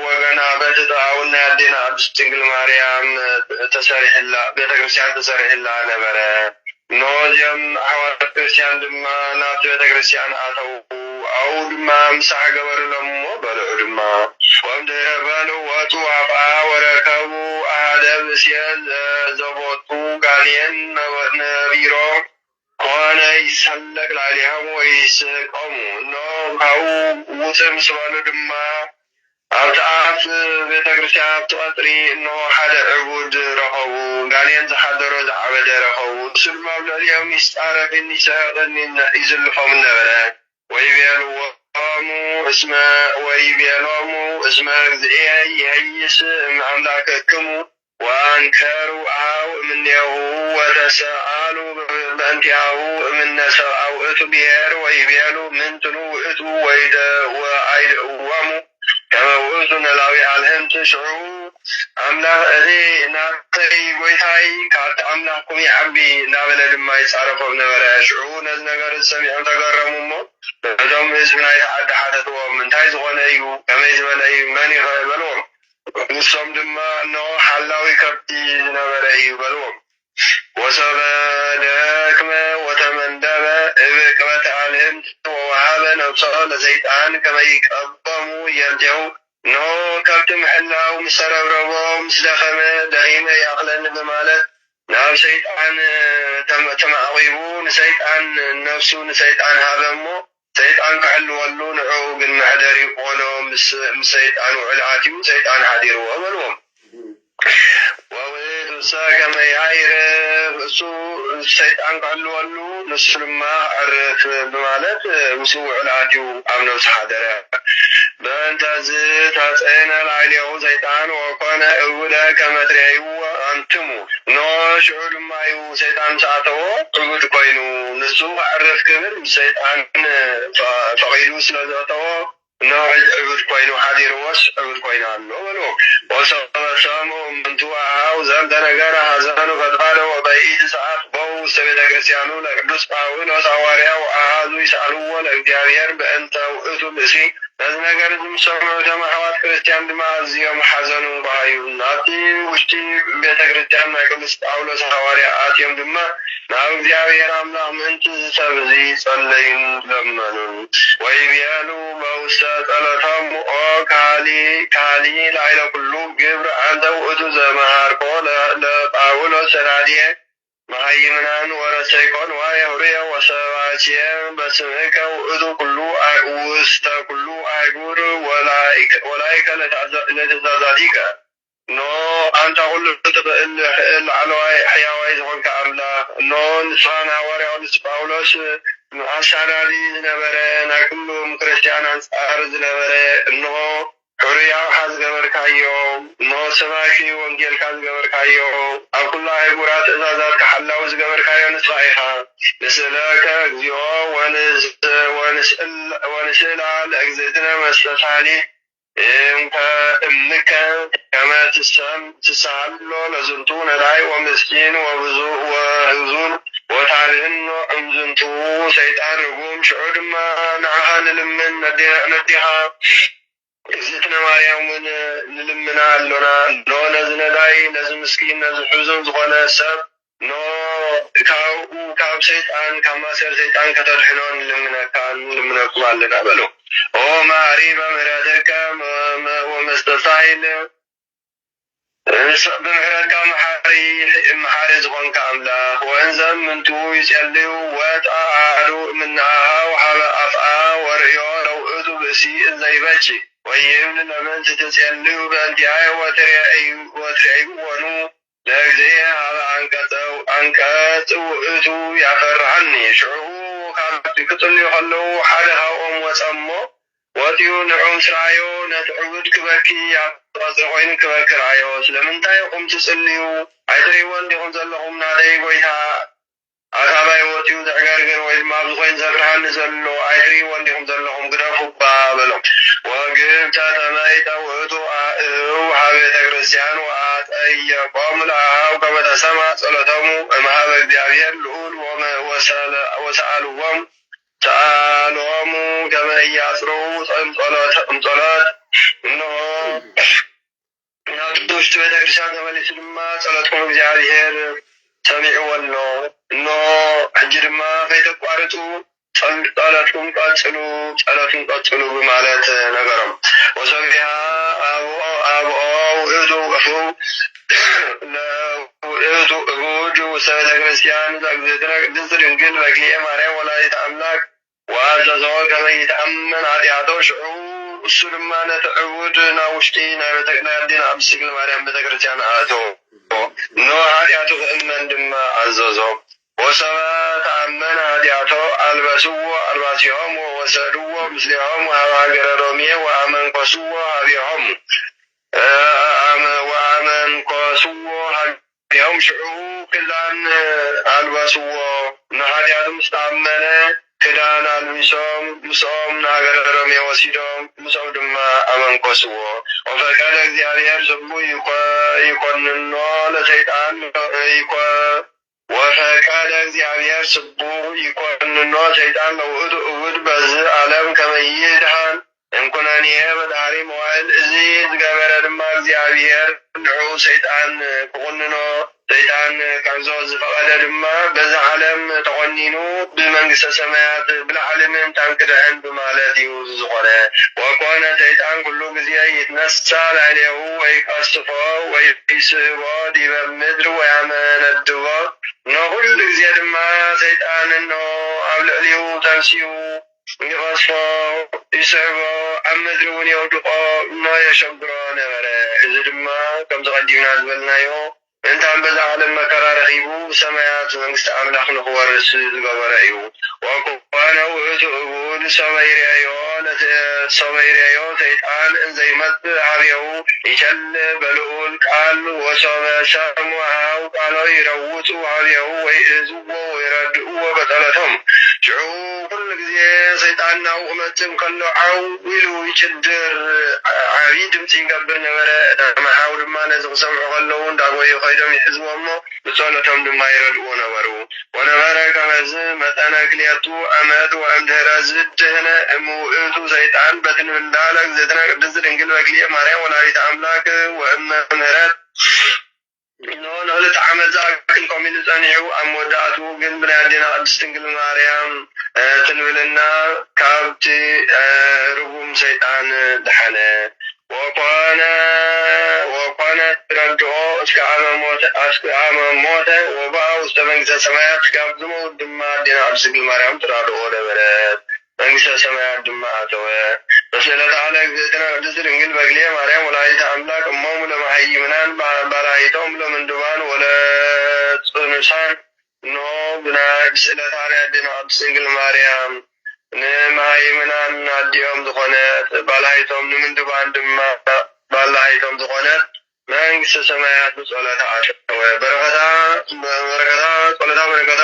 ወገና በቲ ጣውና ያዴና ቅድስት ድንግል ማርያም ተሰሪሕላ ቤተ ክርስቲያን ተሰሪሕላ ነበረ። ኖ እዚኦም ኣሕዋት ክርስቲያን ድማ ናብቲ ቤተ ክርስቲያን ኣተው ኣብኡ ድማ ምሳሕ ገበሩሎም እሞ በልዑ ድማ ወምድኅረ በልዑ ወፁ ኣብኣ ወረከቡ ኣሃደ ብእስየ ዘቦቱ ጋኔን ነቢሮ ኮነ ይሰለቅ ላዕሌሆሙ ወይስሕቆሙ እኖ ካብኡ ውፅእ ምስ በሉ ድማ ኣብቲ ኣፍ ቤተ ክርስቲያን ኣብቲ ቀፅሪ እንሆ ሓደ ዕቡድ ረኸቡ ጋኔን ዝሓደሮ ዝዓበደ ረኸቡ እሱ ድማ ኣብ ልዕሊኦም ይስጣረፍኒ ይስሕቐኒ ይዝልፎም ነበረ ወይቤሎሙ እስመ እግዚእየ ይሄይስ እምአምላክክሙ ወአንከሩ አኀው እምኔሁ ወተሰአሉ በእንቲአሁ እምነ ሰብአ ውእቱ ብሔር ወይቤሉ ምንትኑ ውእቱ ወአይድእዎሙ ከመ ውእቱ ኖላዊ አልህምቲ ሽዑ አምላክ እዚ ናተይ ጎይታይ ካብቲ አምላክኩም ይዓቢ እናበለ ድማ ይፃረፎም ነበረ። ሽዑ ነዚ ነገር ሰሚዖም ተገረሙ እሞ ነዞም ህዝቢ ናይ ዓዲ ሓተትዎም እንታይ ዝኾነ እዩ ከመይ ዝበለ እዩ መን ይኸ በልዎም ንሶም ድማ እነሆ ሓላዊ ከብቲ ዝነበረ እዩ በልዎም። ወሰበ ደክመ ወተመንደበ እብቅበተ አልህምት ወወሃበ ነብሶ ለሰይጣን ከመ ይቀበሙ የርጀው እነሆ ከብቲ ምሕላው ምስ ተረብረቦ ምስ ደኸመ ደኺመ ይኣኽለኒ በማለት ናብ ሰይጣን ተማዕቂቡ ንሰይጣን ነፍሱ ንሰይጣን ሃበ እሞ ሰይጣን ክሕልወሉ ንዑ ግን መሕደሪ ኮኖ ምስ ሰይጣን ውዕል ኣትዩ ሰይጣን ሓዲርዎ በልዎም። ወውእቱሰ ከመ ያዕርፍ እሱ ሰይጣን ክሕልወሉ ንሱ ድማ ዕርፍ በማለት ምስ ውዕል ኣትዩ ኣብ ነብሲ ሓደረ። በእንተ ዝታጽዕነ ላዕሌሁ ሰይጣን ወኮነ እውደ ከመ ትሬእይዎ አንትሙ ኖ ሽዑ ድማ እዩ ሰይጣን ሰዓተዎ እውድ ኮይኑ ንሱ ክዕርፍ ክብል ሰይጣን ፈቂዱ ስለዘእተዎ እነሆ እውድ ኮይኑ ሓዲርዎስ እውድ ኮይኑ ኣሎ በልዎ ወሰበሰሙ እምንቱ አሃው ዘንተ ነገረ ሀዘኑ ፈድፋደ ወበይኢት ሰዓት በው ውስተ ቤተ ክርስቲያኑ ለቅዱስ ጳውሎስ ሐዋርያ ወአሃዙ ይስአልዎ ለእግዚአብሔር በእንተ ውእቱ ብእሲ ነዚ ነገር ዝምሰምዑ እቶም ኣሕዋት ክርስቲያን ድማ ኣዝዮም ሓዘኑ በሃዩ ናብቲ ውሽጢ ቤተ ክርስቲያን ናይ ቅዱስ ጳውሎስ ሐዋርያ ኣትዮም ድማ ናብ እግዚአብሔር አምላክ ምእንቲ ሰብ እዚ ጸለዩን ለመኑን ወይቤሉ በውስተ ጸሎቶም ኦ ካሊ ላዕለ ኩሉ ግብር አንተ ውእቱ ዘመሃርኮ ለጳውሎስ ሰናድየ መሃይምናን ወረሰይኮን ዋየሁርየ ወሰባችየ በስምከ ውእቱ ኩሉ ውስተ ኩሉ አይጉር ወላይከ ለትእዛዛቲከ ኖ አንተ ሁሉ ትኽእል ላዕለዋይ ሕያዋይ ዝኾንካ ኣምላኽ ኖ ንስኻን ሐዋርያው ቅዱስ ጳውሎስ ኣሳዳዲ ዝነበረ ናይ ኩሎም ክርስቲያን አንጻር ዝነበረ እንሆ ሕሩያውካ ዝገበርካዮ እንሆ ሰባኪ ወንጌልካ ዝገበርካዮ ኣብ ኩሉ ኣህጉራት ትእዛዛት ሓላዊ ዝገበርካዮ ንስኻ ኢኻ ንስእለከ እግዚኦ ወንስእላ ለእግዝእትነ መስተሳሊ እምከ ከመ ትስሃሎ ለዝንቱ ነዳይ ወምስኪን ወህዙን ወታድህኖ እምዝንቱ ሰይጣን ርጉም ሽዑ ድማ ንዓኻ ንልምን ነዲኻ እግዝእትነ ማርያም እውን ንልምና ኣሎና ኖ ነዚ ነዳይ ነዚ ምስኪን ነዚ ሕዙን ዝኾነ ሰብ ኖ ካብ ሰይጣን ካብ ማሰር ሰይጣን ከተድሕኖ ንልምነኩም ኣለና በሉ ኦ ማሪ በምህረትከ ወመስተሳይል بمحرك محاري زغنك أملا وإنزم من تو يسألي وتعالوا منها وحال أفعى ورئيو لو أدو بسي إزاي بجي ويهمن لمن تتسألي بأنتعي وترعي ونو لأجزيها على أنكات وأدو يعفر عني شعوه كانت كتلي خلو حالها وسمو واتيو نعوم سرايو نتعود كبكي أصدقائن كبكي رايو سلمنتاي قم تسأليو عيدريوان ديهم زلهم نادي ويها أخاباي واتيو دعقارقر وإذما أبزقين زفرحان نزلو عيدريوان ديهم زلهم قرافو بابلو وقم تاتماي توهدو حابي تكريستيان وآت أي قوم الأهاو كما تسمع صلتهم مهابا بيابير لؤول وسألوهم سألهم كما يسروا صلاة إنه ناتوش تويدا كريستيان كما لسلما صلاتهم እግዚአብሔር ሰሚዕዎሎ إنه حجر ما فيتك وارتو ጸሎቱን ቀጽሉ በማለት ነገረም ወሰቢያ ውእቱ ውሰተ ክርስቲያን ዘግዝእትነ ቅድስት ድንግል በክልኤ ማርያም ወላዲተ አምላክ ወአዘዞ ከመ ይተአመን ኃጢአቶ ሽዑ እሱ ድማ ነቲ ዕቡድ ናብ ውሽጢ ናይ ቤተክርስቲያን ኣብ ስግል ማርያም ቤተክርስቲያን ኣእተዎ ኖ ኃጢአቱ ክእመን ድማ ኣዘዞ ወሰበ ተአመነ ኃጢአቶ አልበስዎ አልባሲሆሙ ወሰድዎ ምስሌሆሙ ሀበ ሀገረ ሮሜ ወአመንኮስዎ ሀቢሆሙ ሀቢሆም ሽዑ ክዳን አልበስዎ ንኃጢአቱ ምስ ተአመነ ክዳን አልቢሶም ምስኦም ንሀገረ ሮሜ ወሲዶም ምስኦም ድማ አመንኮስዎ ወፈቀደ እግዚአብሔር ስቡ ይኮንኖ ለሰይጣን ወፈቀደ እግዚአብሔር ስቡሕ ይኮንኖ ሰይጣን ለውእቱ እውድ በዚህ ዓለም ከመ ይድኃን እንኩነኔ በዳህሪ መዋዕል እዚ ዝገበረ ድማ እግዚአብሔር ንዑ ሰይጣን ክቁንኖ ሰይጣን ከምዞ ዝፈቀደ ድማ በዚ ዓለም ተቆኒኑ ብመንግስተ ሰማያት ብላዕሊ ምእንታን ክድሕን ብማለት እዩ ዝኾነ ወኮነ ሰይጣን ኩሉ ግዜ ይትነሳ ላዕሌሁ ወይቀስፎ ወይስሕቦ ዲበ ምድሪ ወያመነድቦ ንኩሉ ግዜ ድማ ሰይጣን ኖ ኣብ ልዕሊኡ ተንሲኡ ይቀስፎ ይስሕቦ ኣብ ምድሪ እውን የውድቆ ኖ የሸግሮ ነበረ እዚ ድማ ከምዚ ቀዲምና ዝበልናዮ انت عم بزعل مكرا رخيبو سمايات منست أملاك نخورس زغبرأيو وكوانا وإتقبول سميريو سيطان انزي مد عبيو يشل بلول قال وصوم ساموها وقالوا يروتوا عبيو ويئزوا ويردوا بطلتهم شعو كل جزيه سيطاننا ومتم كله عويلو يشدر عبيد متنقبر نبرا محاول ما نزغ سمعوا غلون دعوه يخيدهم يحزوا أمو بطلتهم دما يردوا نبرو ونبرا كمز متانا كلياتو أمد وأمدهر زدهنا موئتو سيطان بتن من دالك زدنا قدس دنقل وكلية ماريا ولاريت أملاك وأما مهرات إنه نهلت عمل ذاك القومين تانيعو أموداتو قن بنادينا قدس دنقل ماريا تنولنا كابتي ربوم سيطان دحنا وقانا تردعو اسكعام موتا وباو استمنكس سمايات كابزمو دما دينا قدس دنقل ماريا تردعو دبرات منكس سمايات دما أتوى رسالة على زيتنا قدس دنقل بقلية ماريا ولايت أملاك أمام لما حيمنان برايتهم لمن دبان ولا تنسان نو بنا رسالة على دينا قدس دنقل ماريا نمايمنان ناديهم دخونات بالايتهم من دبان دما بالايتهم دخونات منكس سمايات بسؤالات عاشق بركتا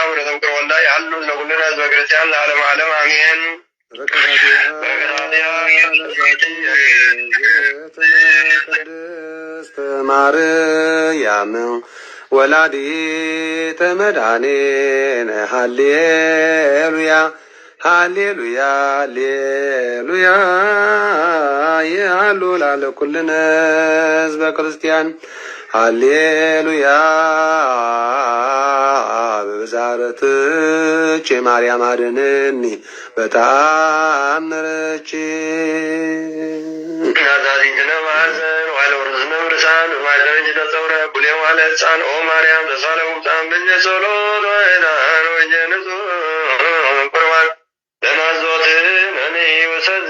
ونذكر والله يحلو لكلنا اسم كريستيان لعلم علم امين ቅድስት ማርያም ወላዲተ መድኃኒነ ሃሌሉያ ሃሌሉያ ሃሌሉያ ያሉ ላለ ኩልነ ህዝበ ክርስቲያን ሃሌሉያ በዛረትች ማርያም አድነኒ በተአምረች ናዛሪትነ ማዘን ዋለ ወርዝነ ምርሳን ማዘረጅ ተጸውረ ቡሌ ዋለ ህፃን ኦ ማርያም ተሳለ ሙጣን ብኘ ጸሎት ወይናን ወጀንሱ ቁርባን ለናዞትን እኔ ወሰዝ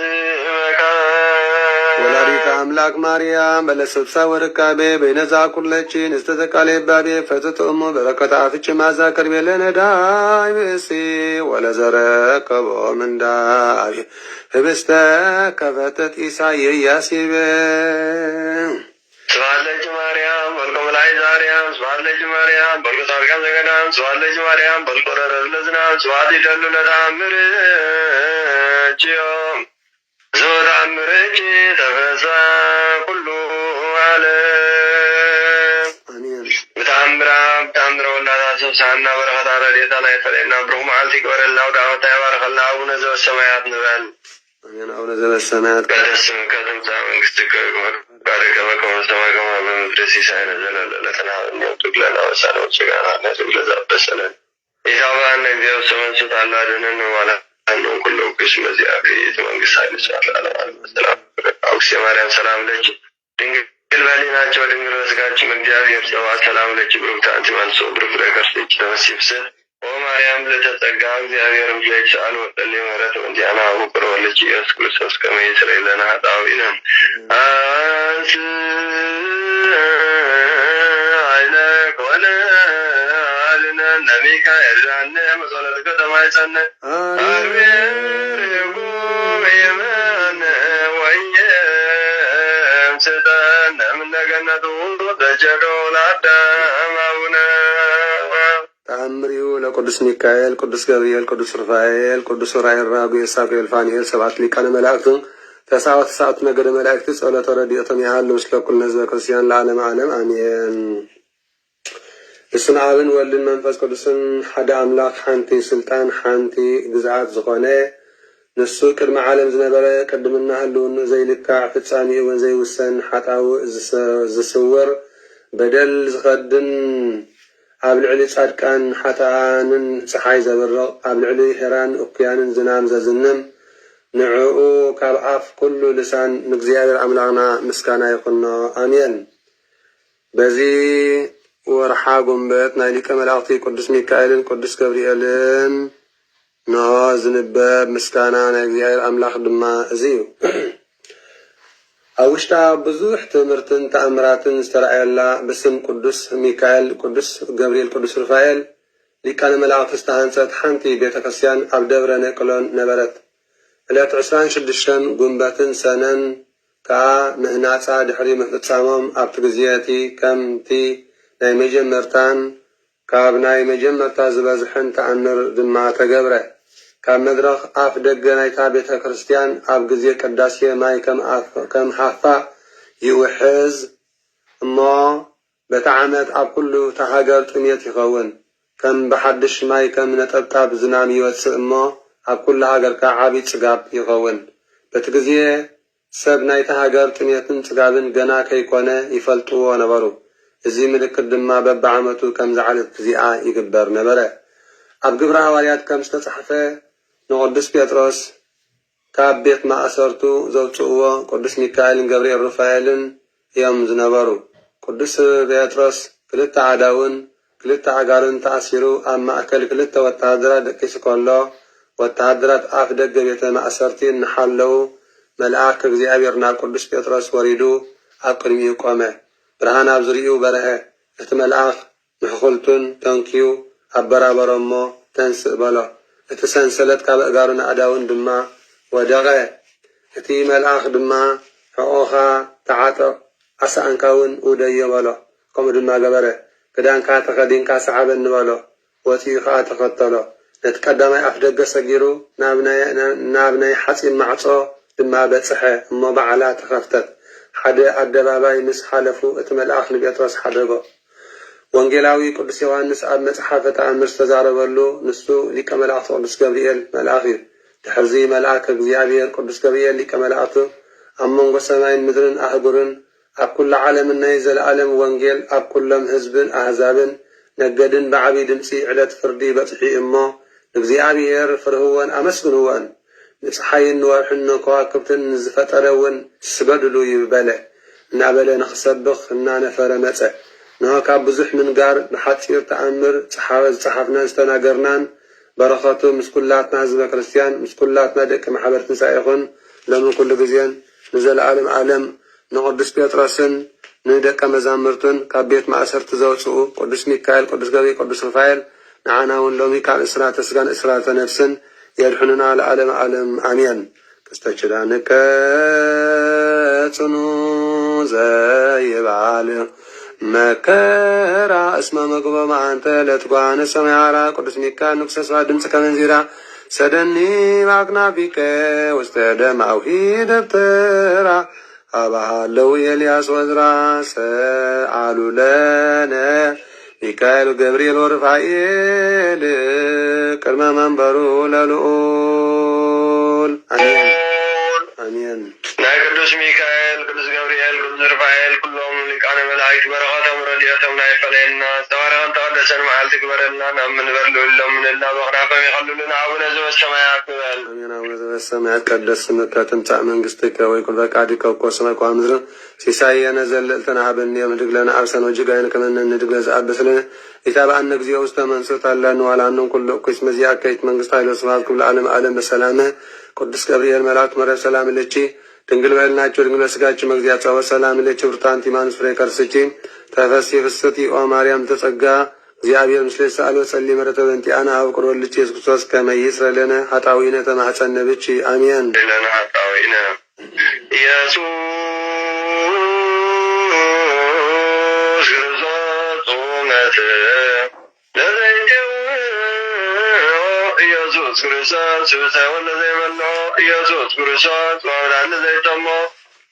ወላዲተ አምላክ ማርያም በለሰብሳ ወርካቤ በይነዛ ኩለችን እስተተቃሌ ባቤ ፈትቶ እሞ በረከታ አፍች ማዛ ከርቤ ለነዳይ ብእሲ ወለዘረከቦ ምንዳቤ ህብስተ ከፈተት ኢሳይ ያሲበ ስብሐት ማርያም ወልቆ መላይ ዛርያም ስብሐት ማርያም ወልቆ ጻድቃን ዘገዳም ስብሐት ማርያም ወልቆ ረረብ ለዝናም ስብሐት ይደሉ ለታምርችዮም ዘወታምርች ተፈሳ ኩሉ ዓለም በታምረ ወላዳ ሰብሳና በረከታ ረድኤታ ላይ ፈለና ብሩክ መዓልቲ ይቅበረልና ወደ ዓመታ ይባረከልና አቡነ ዘበሰማያት ንበል አሜን። አቡነ ዘበሰማያት ቀደስ ስምከ ትምጻእ መንግሥትከ ፈቃድከ በከመ በሰማይ ከማሁ በምድር ሲሳየነ ዘለለዕለትነ ሀበነ ወኅድግ ለነ አበሳነ ወጌጋየነ ንኅነግ ለዘአበሰለን ኢታብአነ እግዚኦ ሰመንሱት አላ አድኅነነ ማለት ነው ኩሉ ቅዱስ መዚአክት መንግስት ኃይል ሰላም ሰላም አውክስ ማርያም ሰላም ለኪ ድንግል በሕሊናቸው ድንግል በሥጋችን እግዚአብሔር ጸባኦት ሰላም ለኪ ብሩክት አንቲ እምአንስቶ ብሩክ ፍሬ ከርሥኪ ተፈሥሒ ኦ ማርያም ለተጸጋ እግዚአብሔር ምስሌኪ ሰአል ወጸልዪ ምህረተ ወእንቲአነ አቡ ቁረ ወልድኪ ኢየሱስ ክርስቶስ ከመ ይስረይ ለነ ኃጣውኢነ አንስ አይነ ኮነ አልነ ነሚካኤል ዛነ መጸለትከ ተማይጸነ አርቤርጉ የመነ ወየም ስጠነ እምነገነቱ ተጀዶ ለአዳም አቡነ ተአምሪሁ ለቅዱስ ሚካኤል ቅዱስ ገብርኤል ቅዱስ ሩፋኤል ቅዱስ ዑራኤል ራጉኤል ሳፍኤል ፋኑኤል ሰብዓት ሊቃነ መላእክትን ተስዓቱ ተስዓቱ ነገደ መላእክት ጸሎተ ረድኤቶም ይሃሉ ምስለ ኩልነ ህዝበ ክርስቲያን ለዓለመ ዓለም አሜን። እስመ አብን ወልድን መንፈስ ቅዱስን ሓደ አምላክ ሓንቲ ስልጣን ሓንቲ ግዝአት ዝኾነ ንሱ ቅድመ ዓለም ዝነበረ ቅድምና ህልውኑ ዘይልካዕ ፍጻሜኡ እውን ዘይውሰን ሓጣውእ ዝስውር በደል ዝኸድን ኣብ ልዕሊ ጻድቃን ሓጥኣንን ፀሓይ ዘብርቕ ኣብ ልዕሊ ሄራን እኩያንን ዝናም ዘዝንም ንዕኡ ካብ ኣፍ ኩሉ ልሳን ንእግዚአብሔር ኣምላኽና ምስጋና ይኹኖ ኣሜን። በዚ ወርሓ ጉንበት ናይ ሊቀ መላእኽቲ ቅዱስ ሚካኤልን ቅዱስ ገብርኤልን ንሆ ዝንበብ ምስጋና ናይ እግዚአብሔር ኣምላኽ ድማ እዚ እዩ። አውሽታ ብዙሕ ትምህርትን ተአምራትን ዝተረኣየላ ብስም ቅዱስ ሚካኤል፣ ቅዱስ ገብርኤል፣ ቅዱስ ሩፋኤል ሊቃነ መላእክት ዝተሃንጸት ሓንቲ ቤተ ክርስቲያን ኣብ ደብረ ነቅሎን ነበረት። ዕለት 26 ጉንበትን ሰነን ከዓ ምህናፃ ድሕሪ ምፍጻሞም ኣብቲ ግዜቲ ከምቲ ናይ መጀመርታን ካብ ናይ መጀመርታ ዝበዝሕን ተኣምር ድማ ተገብረ። ካብ መድረኽ ኣፍ ደገ ናይታ ቤተ ክርስቲያን ኣብ ግዜ ቅዳሴ ማይ ከም ሓፋ ይውሕዝ እሞ በቲ ዓመት ኣብ ኩሉ ተሃገር ጥሜት ይኸውን። ከም ብሓድሽ ማይ ከም ነጠብጣብ ዝናብ ይወፅእ እሞ ኣብ ኩሉ ሃገርካ ዓብይ ጽጋብ ይኸውን። በቲ ግዜ ሰብ ናይቲ ሃገር ጥሜትን ጽጋብን ገና ከይኮነ ይፈልጥዎ ነበሩ። እዚ ምልክት ድማ በብዓመቱ ከምዚ ዓይነት እዚኣ ይግበር ነበረ። ኣብ ግብረ ሐዋርያት ከም ዝተጻሕፈ ንቅዱስ ጴጥሮስ ካብ ቤት ማእሰርቱ ዘውፅእዎ ቅዱስ ሚካኤልን ገብርኤል ሩፋኤልን እዮም ዝነበሩ። ቅዱስ ጴጥሮስ ክልተ ኣእዳውን ክልተ ኣጋርን ተኣሲሩ ኣብ ማእከል ክልተ ወታሃደራት ደቂሱ ከሎ ወታሃደራት ኣፍ ደገ ቤተ ማእሰርቲ እናሓለዉ መልአክ እግዚኣብሔር ናብ ቅዱስ ጴጥሮስ ወሪዱ ኣብ ቅድሚኡ ቆመ። ብርሃን ኣብ ዝርኡ በርሀ። እቲ መልአክ ምሕኩልቱን ተንኪዩ ኣበራበሮ እሞ ተንስእ በሎ። እቲ ሰንሰለት ካብ ኣእጋሩን ኣእዳውን ድማ ወደቐ። እቲ መልአክ ድማ ሕቆኻ ተዓጠቕ ዓሳእንካ እውን ውደዮ በሎ። ከምኡ ድማ ገበረ። ክዳንካ ተኸዲንካ ሰዓበኒ በሎ። ወፂኡ ከዓ ተኸተሎ። ነቲ ቀዳማይ ኣፍ ደገ ሰጊሩ ናብ ናይ ሓፂን ማዕፆ ድማ በፅሐ እሞ በዓላ ተኸፍተት። ሓደ ኣደባባይ ምስ ሓለፉ እቲ መልአክ ንጴጥሮስ ሓደጎ። ወንጌላዊ ቅዱስ ዮሐንስ ኣብ መጽሓፈ ተኣምር ዝተዛረበሉ ንሱ ሊቀ መላእክቲ ቅዱስ ገብርኤል መልአክ እዩ። ድሕርዚ መልአክ እግዚኣብሔር ቅዱስ ገብርኤል ሊቀ መላእክቱ ኣብ መንጎ ሰማይን ምድርን ኣህጉርን ኣብ ኩሉ ዓለምን ናይ ዘለኣለም ወንጌል ኣብ ኩሎም ህዝብን ኣህዛብን ነገድን ብዓብይ ድምፂ ዕለት ፍርዲ በፅሒ እሞ ንእግዚኣብሔር ፍርህዎን ኣመስግንዎን ንፀሓይን ንወርሕን ከዋክብትን ዝፈጠረ እውን ስገድሉ ይበለ እናበለ ንክሰብኽ እናነፈረ መፀ። ንሆ ካብ ብዙሕ ምንጋር ብሓፂር ተኣምር ዝፀሓፍና ዝተናገርናን በረኸቱ ምስ ኩላትና ህዝበ ክርስቲያን ምስ ኩላትና ደቂ ማሕበር ትንሳኤ ይኹን ሎሚ ኩሉ ግዜን ንዘለኣለም ዓለም ንቅዱስ ጴጥሮስን ንደቀ መዛሙርቱን ካብ ቤት ማእሰርቲ ዘውፅኡ ቅዱስ ሚካኤል፣ ቅዱስ ገብርኤል፣ ቅዱስ ሩፋኤል ንዓና እውን ሎሚ ካብ እስራተ ስጋን እስራተ ነፍስን የድሕኑና ለዓለም ዓለም ኣሜን። ክስተችዳንከ ጽኑ ዘይባል መከራ እስመ መግቦም አንተ ለትጓነ ሰማያራ ቅዱስ ሚካኤል ንኩሰ ድምፂ ከመንዚራ ሰደኒ ማክናፊከ ውስተ ደማዊ ደብተራ አባሃለው ኤልያስ ወዝራ ሰአሉ ለነ ሚካኤል ገብርኤል ወሩፋኤል ቅድመ መንበሩ ለልዑል አሜን አሜን። ናይ ቅዱስ ሚካኤል፣ ቅዱስ ገብርኤል፣ ቅዱስ ሩፋኤል ኩሎም ሊቃነ መላእክት በረኸቶም ረድኤቶም ናይ ፈለየና ዝተባረኸን ተቀደሰን መዓልቲ ግበረልና ናብ ምንበር ልዑሎም ምንልና መኽናፈም ይኸልሉና አቡነ ዘበሰማያት ንበል። አሜን። አቡነ ዘበሰማያት ይትቀደስ ስምከ ትምጻእ መንግሥትከ ወይኩን ፈቃድከ በከመ በሰማይ ከማሁ በምድር ሲሳየነ ዘለልተና ሀበነ ዮም ህድግ ለነ አብሰነ ወጌጋየነ ከመ ንህድግ ለዘአበሰ ለነ ኢታብአነ እግዚኦ ውስተ መንሱት አላነ ዋላነን ኩሉ እኩይ መዚአከ ይእቲ መንግሥት ኃይለ ወስብሐት ክብለ ዓለም ዓለም በሰላም ቅዱስ ገብርኤል መልአክ መረብ ሰላም ለቺ ድንግል በልናቸው ድንግል በስጋችሁ መግዚያ ጸወ ሰላም ለቺ ብርታንቲ ማንስ ፍሬ ከርስቺ ተፈሲ ፍስቲ ኦ ማርያም ተጸጋ እግዚአብሔር ምስለ ሰአሎ ጸሊ መረተ በእንቲአነ አብ ቁር ወልቺ ኢየሱስ ክርስቶስ ከመ ይስረ ለነ ኃጣውኢነ ተማኅፀነ ብቺ አሜን። ለነ ኃጣውኢነ ኢየሱስ ክርስቶስ ጾመት ለዘይቴው ኢየሱስ ክርስቶስ ስብሰውን ለዘይመሎ ኢየሱስ ክርስቶስ መብራን ለዘይጠሞ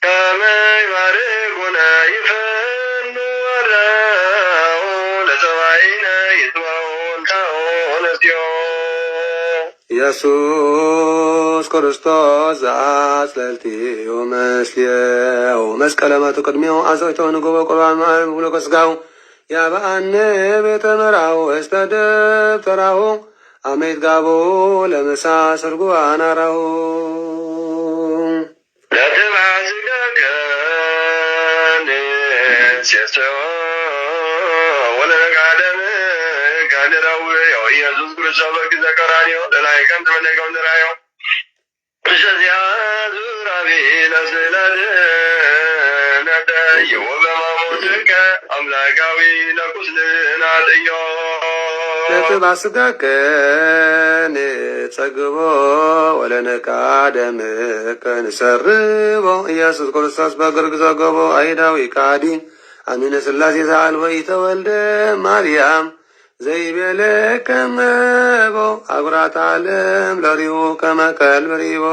ከመ ይባርኩነ ይፈኑ ወረው ለሰማይነ ይትባውን ታኦነስዮ ኢየሱስ ክርስቶስ ዘአጽለልቲሁ መስሊሁ መስቀለ መቱ ቅድሚሁ አዘይተው ንጎበ ቁርባን ማዕረግ ብሎ ከስጋሁ ያበአነ ቤተ መራሁ እስተ ደብተራሁ አሜት ጋቦ ለመሳ ሰርጉ አናራሁ ለትባዝገከን ሴሰዎ ወለነጋደም ጋድራው ኢየሱስ ክርስቶስ በጊዜ ቀራንዮ ለላይከም ተመለከም ድራዮ እሸዚያ ዙራቢ ለስለድ ነደይ ወበማሞትከ አምላካዊ ለቁስልና ጥዮ ተባስጋከ ንጸግቦ ወለነካ ደምከ ንሰርቦ ኢየሱስ ክርስቶስ በግርግ ዘገቦ አይዳዊ ካዲ አሚነ ስላሴ ዘአልቦ ይተወልደ ማርያም ዘይቤለከ መቦ አጉራት ዓለም ለሪሁ ከመከል ብሪቦ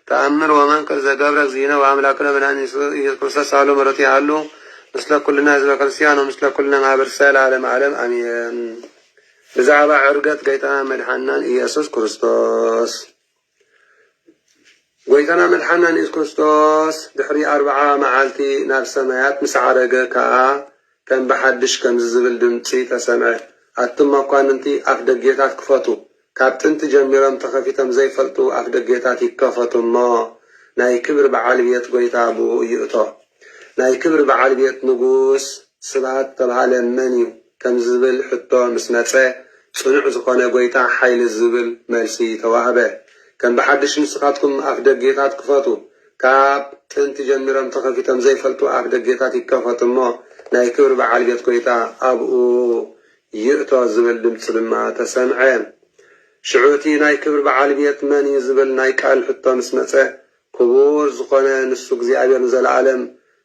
ተአምር ወመንክር ዘገብረ እግዚእነ ወአምላክነ መድኃኒነ ኢየሱስ ክርስቶስ አሉ ምሕረቱ ያሉ ምስለ ኩልና ህዝበ ክርስቲያን ወምስለ ኩልና ማህበር ሰላለም ዓለም አሜን። ብዛዕባ ዕርገት ጎይታና መድሓናን ኢየሱስ ክርስቶስ ጎይታና መድሓናን ኢየሱስ ክርስቶስ ድሕሪ 40 መዓልቲ ናብ ሰማያት ምስ ዓረገ ከዓ ከም ብሓድሽ ከም ዝብል ድምፂ ተሰምዐ። ኣቱም መኳንንቲ ኣፍ ደጌታት ክፈቱ፣ ካብ ጥንቲ ጀሚሮም ተኸፊቶም ዘይፈልጡ ኣፍ ደጌታት ይከፈቱ እሞ ናይ ክብሪ በዓል ቤት ጎይታ ብኡ ይእቶ። ናይ ክብሪ በዓል ቤት ንጉስ ስብሃት ተባሃለ መን እዩ ከም ዝብል ሕቶ ምስ መፀ ጽኑዕ ዝኾነ ጎይታ ሓይሊ ዝብል መልሲ ተዋህበ። ከም ብሓድሽ ንስኻትኩም ኣፍ ደጌታት ክፈቱ፣ ካብ ጥንቲ ጀሚሮም ተኸፊቶም ዘይፈልጡ ኣፍ ደጌታት ይከፈቱ እሞ ናይ ክብሪ በዓል ቤት ጎይታ ኣብኡ ይእቶ ዝብል ድምፂ ድማ ተሰምዐ። ሽዑቲ ናይ ክብሪ በዓል ቤት መን እዩ ዝብል ናይ ቃል ሕቶ ምስ መፀ ክቡር ዝኾነ ንሱ እግዚኣብሔር ንዘለዓለም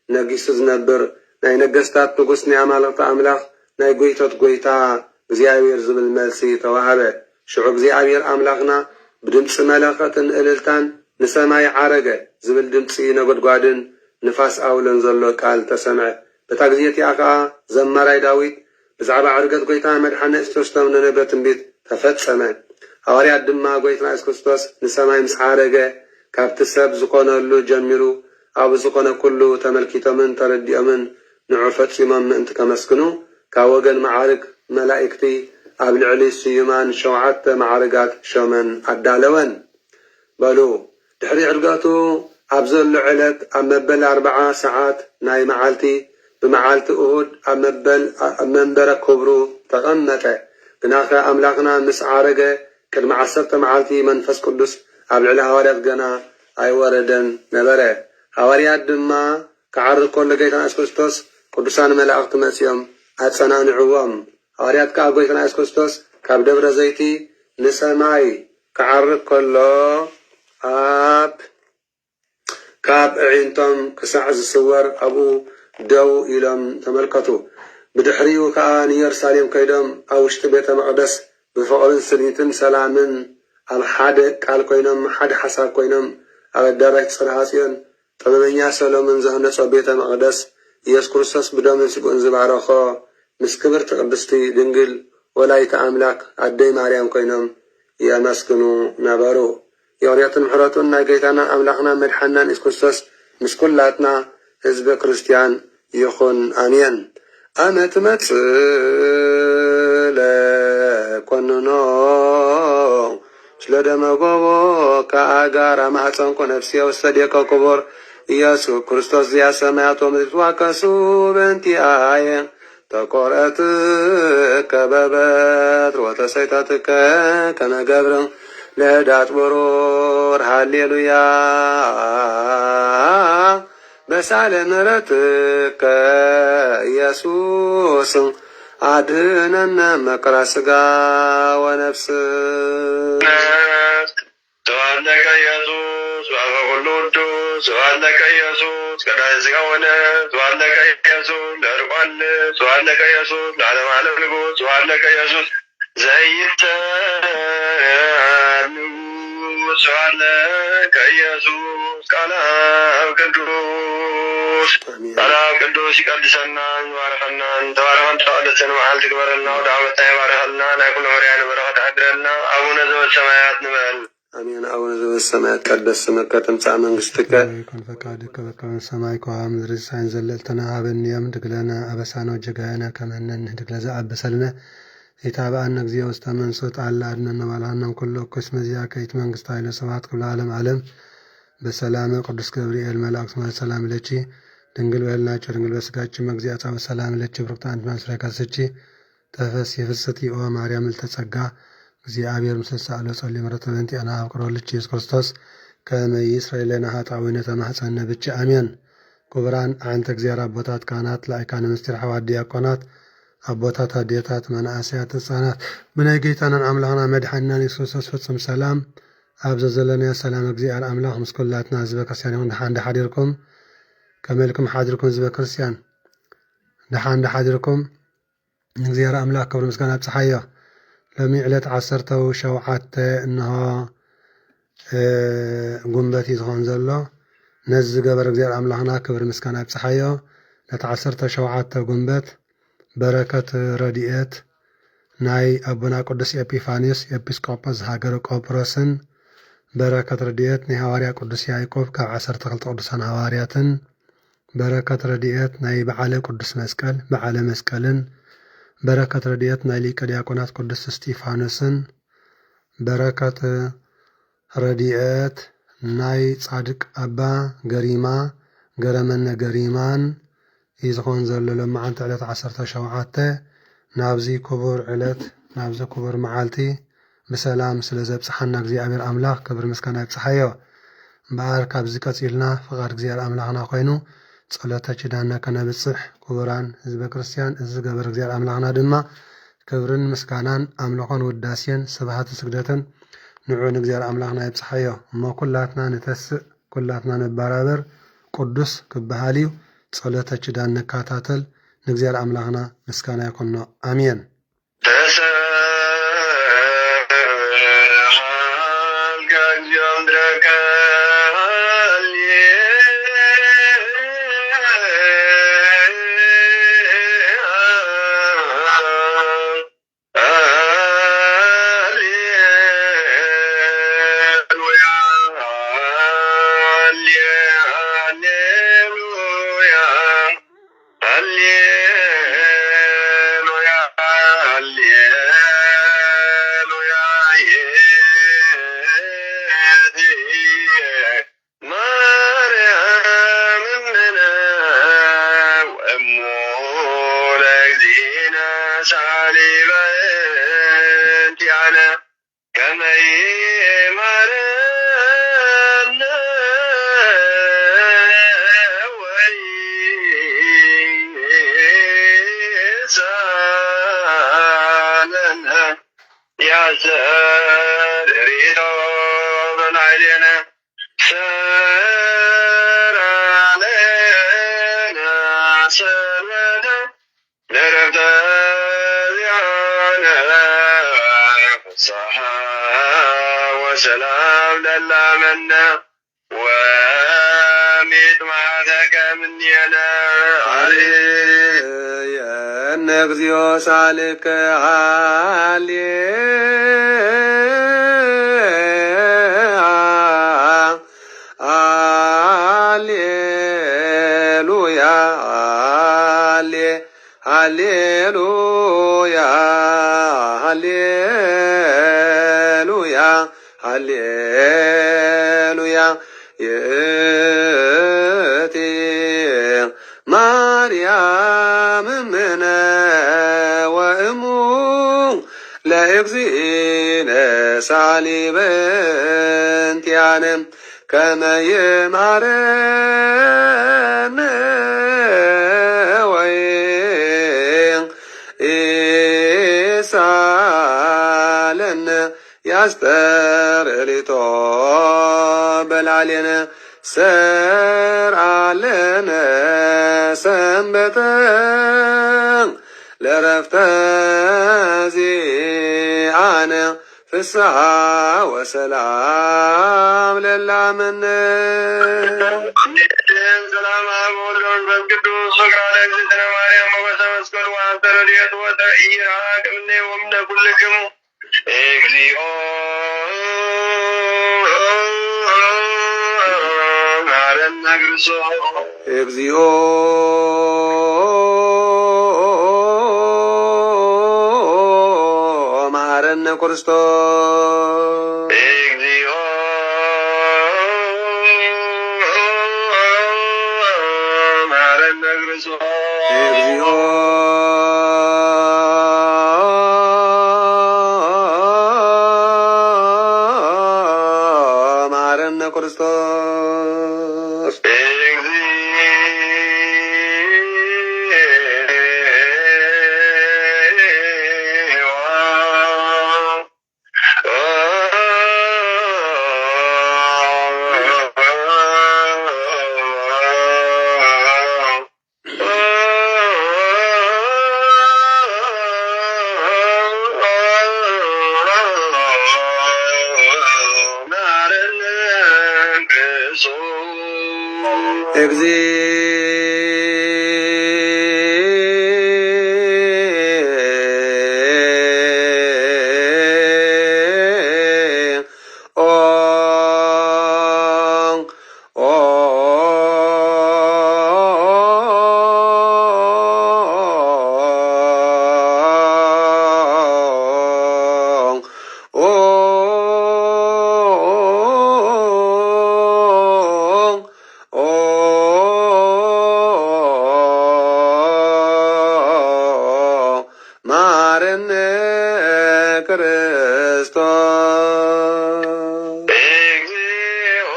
ነጊሱ ዝነብር ናይ ነገስታት ንጉስ ናይ ኣማልክቲ ኣምላኽ ናይ ጎይቶት ጎይታ እግዚኣብሔር ዝብል መልሲ ተዋህበ። ሽዑ እግዚኣብሔር ኣምላኽና ብድምፂ መለኸትን እልልታን ንሰማይ ዓረገ ዝብል ድምፂ ነጎድጓድን ንፋስ ኣውለን ዘሎ ቃል ተሰምዐ። በታ ግዜ እቲኣ ከዓ ዘማራይ ዳዊት ብዛዕባ ዕርገት ጎይታ መድሓነ ኢየሱስ ክርስቶስ ዝነበረ ትንቢት ተፈጸመ። ሐዋርያት ድማ ጎይታና ኢየሱስ ክርስቶስ ንሰማይ ምስ ዓረገ ካብቲ ሰብ ዝኾነሉ ጀሚሩ ኣብ ዝኾነ ኩሉ ተመልኪቶምን ተረዲኦምን ንዑ ፈጺሞም ምእንቲ ከመስግኑ ካብ ወገን ማዕርግ መላእክቲ ኣብ ልዕሊ ስዩማን 7 ማዕርጋት ሾመን ኣዳለወን በሉ። ድሕሪ ዕርገቱ ኣብ ዘሎ ዕለት ኣብ መበል 40 ሰዓት ናይ መዓልቲ ብመዓልቲ እሁድ ኣብ መንበረ ክብሩ ተቐመጠ። ግናኸ ኣምላኽና ምስ ዓረገ ቅድሚ 10 መዓልቲ መንፈስ ቅዱስ ኣብ ልዕሊ ሃዋርያት ገና ኣይወረደን ነበረ። ሃዋርያት ድማ ክዓርግ ከሎ ጎይታና ኢየሱስ ክርስቶስ ቅዱሳን መላእኽቲ መጺኦም ኣጸናንዕዎም። ሃዋርያት ከዓ ጎይታና ኢየሱስ ክርስቶስ ካብ ደብረ ዘይቲ ንሰማይ ክዓርግ ከሎ ካብ ኣዒንቶም ክሳዕ ዝስወር ኣብኡ ደው ኢሎም ተመልከቱ። ብድሕሪኡ ከዓ ንኢየሩሳሌም ከይዶም ኣብ ውሽጢ ቤተ መቕደስ ብፍቕርን ስኒትን ሰላምን ኣብ ሓደ ቃል ኮይኖም ሓደ ሓሳብ ኮይኖም ኣብ ኣዳራሽ ጽርሐ ጽዮን ጥበበኛ ሰሎሞን ዘህነጾ ቤተ መቕደስ ኢየሱስ ክርስቶስ ብደምን ስጉእን ዝባረኾ ምስ ክብርቲ ቅድስቲ ድንግል ወላዲተ ኣምላክ ኣደይ ማርያም ኮይኖም የመስግኑ ነበሩ። የቕርያትን ምሕረቱን ናይ ጎይታና ኣምላኽና መድሓናን ኢየሱስ ክርስቶስ ምስ ኩላትና ህዝበ ክርስቲያን ይኹን ኣሜን። ኣነ ትመጽእ ለኰንኖ ስለ ደመ ጎቦ ከኣጋር ማሕፀንኩ ነፍስየ ወሰድየከ ክቡር ኢየሱስ ክርስቶስ እዚኣ ሰማያት ወምድሪ ትዋቀሱ በእንቲአየ ተቆርአት ከበበትር ወተሰይተትከ ከመ ገብር ለህዳት ብሩር ሃሌሉያ በሳለ ምሕረትከ ኢየሱስ አድኅነነ መከራ ሥጋ ወነፍስ ስብሐት ኢየሱስ በአፈ ኩሉ ቅዱስ ስብሐት ኢየሱስ ቀዳሴ ሥጋ ወነፍስ ስብሐት ኢየሱስ ለርቋል ስብሐት ኢየሱስ ለዓለመ ዓለም ንጉሥ ስብሐት ኢየሱስ ዘይተንጉሥ ስብሐት ኢየሱስ ቃለ አብ ቅዱስ ይቀድሰና ይባርከና ተባረከን ተቀደሰን መዓልቲ ግበረልና ወደ ዓመትና ይባረኸልና ናይ ኩሉ ሕርያን በረኸት አድረና አቡነ ዘበሰማያት ንበል። አሜን። አቡነ ዘበሰማያት ይትቀደስ ስምከ ትምጻእ መንግሥትከ ወይኩን ፈቃድከ በከመ በሰማይ ከመ በምድር ሲሳየን ዘለልተና ሀበነ ዮም ህድግ ለነ አበሳነ ወጌጋየነ ከመ ንህድግ ለዘአበሰልነ ኢታብአነ እግዚኦ ውስተ መንሱት አላ አድኅነነ ወባልሐነ ኩሉ እኩይ እስመ ዚአከ ይእቲ መንግሥተ ኃይለ ስብሐት ክብለ ዓለም ዓለም በሰላም ቅዱስ ገብርኤል መልአክ ሰላም ለቺ ድንግል በሕሊናቸው ድንግል በሥጋችን መግዚአጻ በሰላም ለቺ ብሩክት አንድ ማስሪያ ካሰቺ ተፈስ የፍስቲ ኦ ማርያም ልተጸጋ እግዚአብሔር ምስለ ሳእሎ ጸልይ ምሕረተ በእንቲአነ አፍቅሮ ልጅ ኢየሱስ ክርስቶስ ከመ ይስረይ ለነ ኃጣውኢነ ተማኅፀነ ብቻ አሜን። ክቡራን ኣንተ እግዚአብሔር ኣቦታት ካህናት ላይካነ ምስጢር ሓዋት ዲያቆናት ኣቦታት ኣዴታት መናእሰያት ህፃናት ብናይ ጌታናን ኣምላኽና መድሓኒናን ኢየሱስ ፍጹም ሰላም ኣብ ዘለናዮ ሰላም እግዚአብሔር ኣምላኽ ምስ ኩላትና ህዝበ ክርስቲያን ይኹን። ድሓን ሓዲርኩም ከመልኩም ሓዲርኩም ህዝበ ክርስቲያን ድሓን ሓዲርኩም እግዚአብሔር ኣምላኽ ክብሪ ምስጋና ኣብፅሓዮ። ሎሚ ዕለት 17 እንሆ ጉንበት ዝኾን ዘሎ ነዚ ዝገበረ እግዚአብሔር ኣምላኽና ክብሪ ምስጋና ኣብፅሓዮ። ነቲ 17 ጉንበት በረከት ረድኤት ናይ ኣቦና ቅዱስ ኤጲፋንዮስ ኤጲስቆጶስ ሃገረ ቆጵሮስን በረከት ረድኤት ናይ ሃዋርያ ቅዱስ ያዕቆብ ካብ 12 ቅዱሳን ሃዋርያትን በረከት ረድኤት ናይ በዓለ ቅዱስ መስቀል በዓለ መስቀልን በረከት ረድኤት ናይ ሊቀ ዲያቆናት ቅዱስ እስጢፋኖስን በረከት ረድኤት ናይ ጻድቅ ኣባ ገሪማ ገረመነ ገሪማን ይዝኾን ዘሎ ሎማዓንቲ ዕለት 17 ናብዚ ክቡር ዕለት ናብዚ ክቡር መዓልቲ ብሰላም ስለ ዘብፅሓና እግዚአብሔር ኣምላኽ ክብሪ ምስጋና ይብፅሓዮ። እምበኣር ካብዚ ቀፂልና ፍቓድ እግዚአብሔር ኣምላኽና ኮይኑ ጸሎተ ኪዳንና ከነብፅሕ ክቡራን ህዝበ ክርስቲያን እዚ ገበር እግዚአብሔር ኣምላኽና ድማ ክብርን ምስጋናን ኣምልኾን ውዳሴን ስብሃት ስግደትን ንዑ ንእግዚአብሔር ኣምላኽና ይብፅሓዮ። እሞ ኩላትና ንተስእ ኩላትና ንባራበር ቅዱስ ክበሃል እዩ። ጸሎተ ኪዳን ንካታተል ንእግዚአብሔር ኣምላኽና ምስጋና ይኹኖ ኣሜን። وسلام للامنا وميت معك منينا علي نغزيو سالك علي هاليلويا هاليلويا هاليلويا هاليلويا يأتي مريم منا وأمو لا يخزينا صليبا تيانم كما يمهرنا وين إسالنا يستر لطوبل علينا سر علينا سنبتا لرفت زيعنا في الساعة وسلام للعمن سلام أبو القدوس وقال سيدنا مريم وتمسكن وأنت رديت وتأييرك مني ومن كلكم إكزيو مارنا كرسو إكزيو مارنا كرسو ክርስቶስ መሐረነ ክርስቶስ እግዚኦ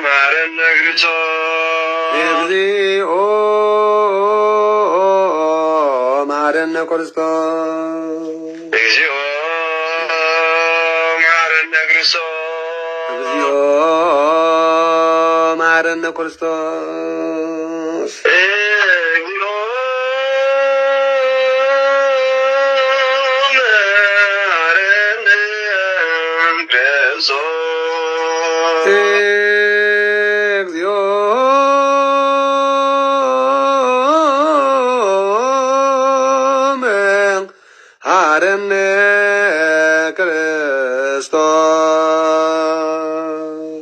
መሐረነ ክርስቶስ እግዚኦ መሐረነ ክርስቶስ እግዚኦ መሐረነ ክርስቶስ እግዚኦ መሐረነ ክርስቶስ እግዚኦ መሐረነ ክርስቶስ እግዚኦ መሐረነ ክርስቶስ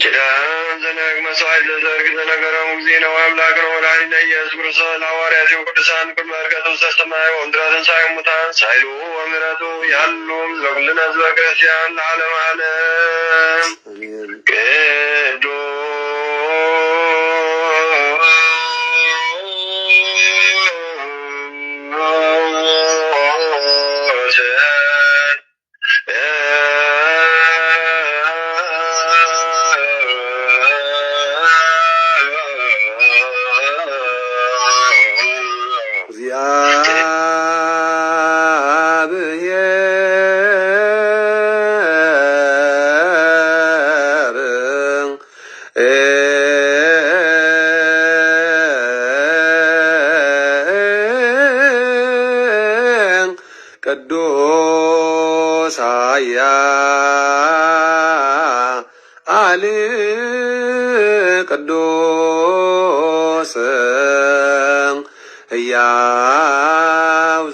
ኪዳን ዘነግ መስዋዕት ለዘርግ ዘነገረሙ ጊዜነ ወአምላክ ነው ወላዲነ ኢየሱስ ክርስቶስ ሐዋርያት ቅዱሳን ቅድመ ዕርገቱ ዘሰማይ ወምድረ ትንሣኤ ሙታን ሳይሉ ወምሕረቱ ያሉ ለኩልነ ሕዝበ ክርስቲያን ለዓለመ ዓለም አሜን። ቅዱስ ኃያል ቅዱስ ሕያው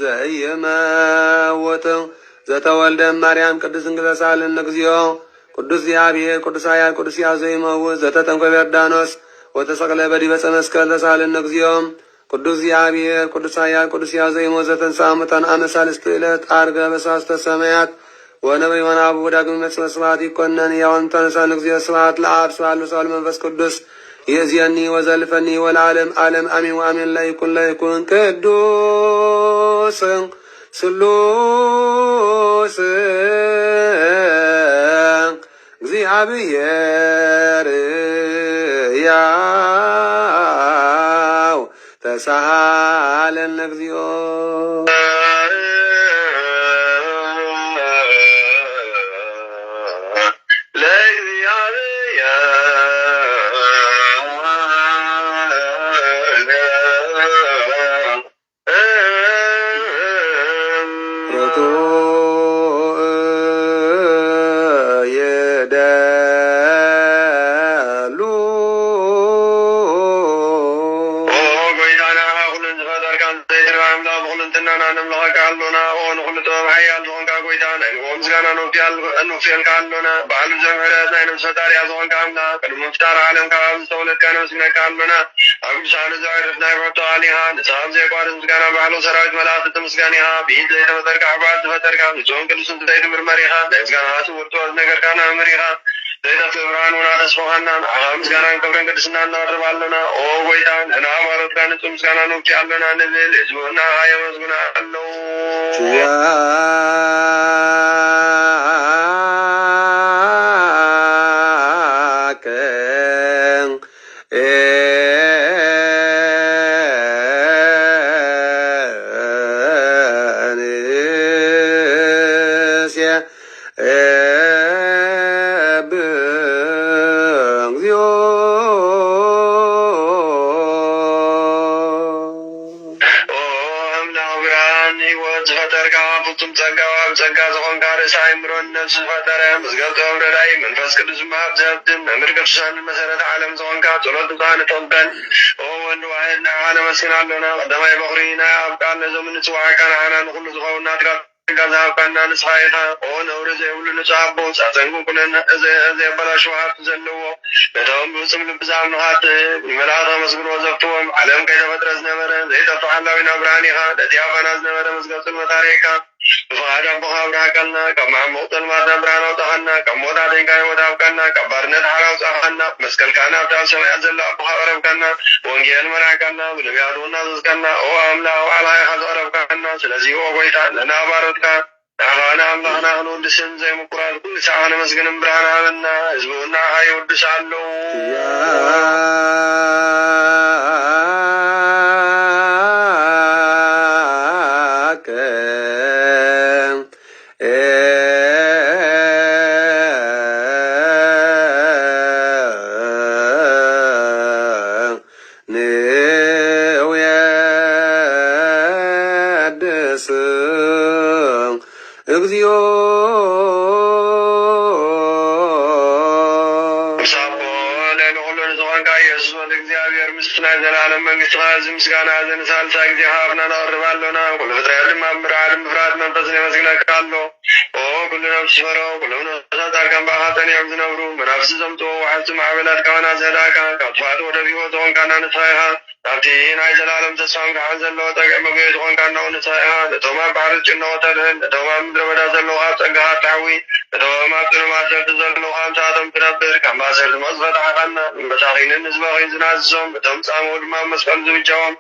ዘኢይመውት ዘተወልደ ማርያም ቅድስት ድንግል ተሳሃለነ እግዚኦ ቅዱስ እግዚአብሔር ቅዱስ ኃያል ቅዱስ ሕያው ዘኢይመውት ዘተጠምቀ በዮርዳኖስ ወተሰቅለ በዲበ ዕፀ መስቀል ተሳሃለነ እግዚኦ ቅዱስ እግዚአብሔር ቅዱስ ኃያል ቅዱስ ሕያው ዘኢይመውት ዘተንሥአ እሙታን አመ ሣልስት ዕለት ዐርገ በሠላስተ ሰማያት ወነበይ ወናቡ ዳግመ ስብሐት ይኮነን ሕያዋን ተነሣን እግዚኦ ስብሐት ለአብ ስብሐት ለወልድ ለመንፈስ ቅዱስ ይእዜኒ ወዘልፈኒ ወለዓለመ ዓለም አሜን ወአሜን። ለይኩን ቅዱስ ስሉስ እግዚአብሔር ሕያው ተሳሃለነ እግዚኦ نوفيل كانونا بعلم جمهورات نحن ستار يزون كامنا المفتار عالم كام سولت كانوا سنا كامنا أقول شان زعير فناي برتو عليها نسام زي قارن مسكانا بعلو سراج ملافت مسكانيها بيد زي تمتر كعبات تفتر كام نسون كل سنت زي مرمريها نسكانا هاسو ورتو أزنكر كانا أمريها زي تفران ونا رسفوهانا عام مسكانا كبرن كدسنا نار بالنا أو بيتان أنا عبارت كانت مسكانا نوكي علنا نزل إزبونا هاي مسكنا መንፈስ ቅዱስ ማብዛትን መምርቅዱሳን መሰረተ ዓለም ዘወንካ ጸሎት ዛን ተንበል ኦ ወንድ ዋህና አነ መስናለና ቀዳማይ በኽሪና አብቃን ለዘምን ጽዋዕካና አናን ሁሉ ዝኸውና ትጋዛ አብቃና ንስሓይኻ ኦ ነውር ዘይብሉ ንጻቦ ጻጸንኩ ኩነን እዘ በላሽዋት ዘለዎ ነቶም ብጽም ልብዛም ንሃት መላእኽተ መስግኖ ዘፍትዎም ዓለም ከይተፈጥረ ዝነበረ ዘይጠፍእ ሓላዊና ብርሃን ኢኻ ለዚኣባና ዝነበረ መስገጽን መታሪካ فهذا بخابنا كنا كما موطن ما دبرنا وطهنا كموتا دينكاي وتابكنا كبارنا حالا وطهنا مسكال كان أبدا سمع زل بخارب كنا وانجيل مرا كنا بلبيادونا زكنا أو أملا وعلى خزارب كنا سلزي وقويتا لنا باردك أنا أملنا هنودسن زي مقرار كل ساعة مسكن برانا لنا إزبونا هاي ودسالو ምስጋና ዘን ሳልሳ ጊዜ ሀብና ናወርባለና ኩሉ ፍጥረት ማምራድ ምፍራት መንፈስ ለመስግነክ አሎ ኦ ኩሉ ነፍስ ፈረው ኩሉ ነፍስ ታርካም ባሃተን ያምዝነብሩ መናፍስ ዘምቶ ወሐዝ ማዕበላት ከሆና ዘዳካ ከጥፋት ወደ ቢወት ሆንካና ንሳይሃ ናብቲ ናይ ዘላለም ተስፋም ካዓን ዘለዎ ጠቅዕ መጎየት ሆንካና ንሳይሃ ነቶማ ባሕሪ ጭነወተልህን ነቶማ ምድረ በዳ ዘለዎ ኣብ ፀጋሃ ታዕዊ ነቶማ ጥኑማ ሰርቲ ዘለዎ ኣምሳቶም ትነብር ካብ ማእሰርቲ መፅፈት ሓኻና መሳኺንን ህዝበኺን ዝናዝዞም እቶም ፃመው ድማ መስቀል ዝብጃዎም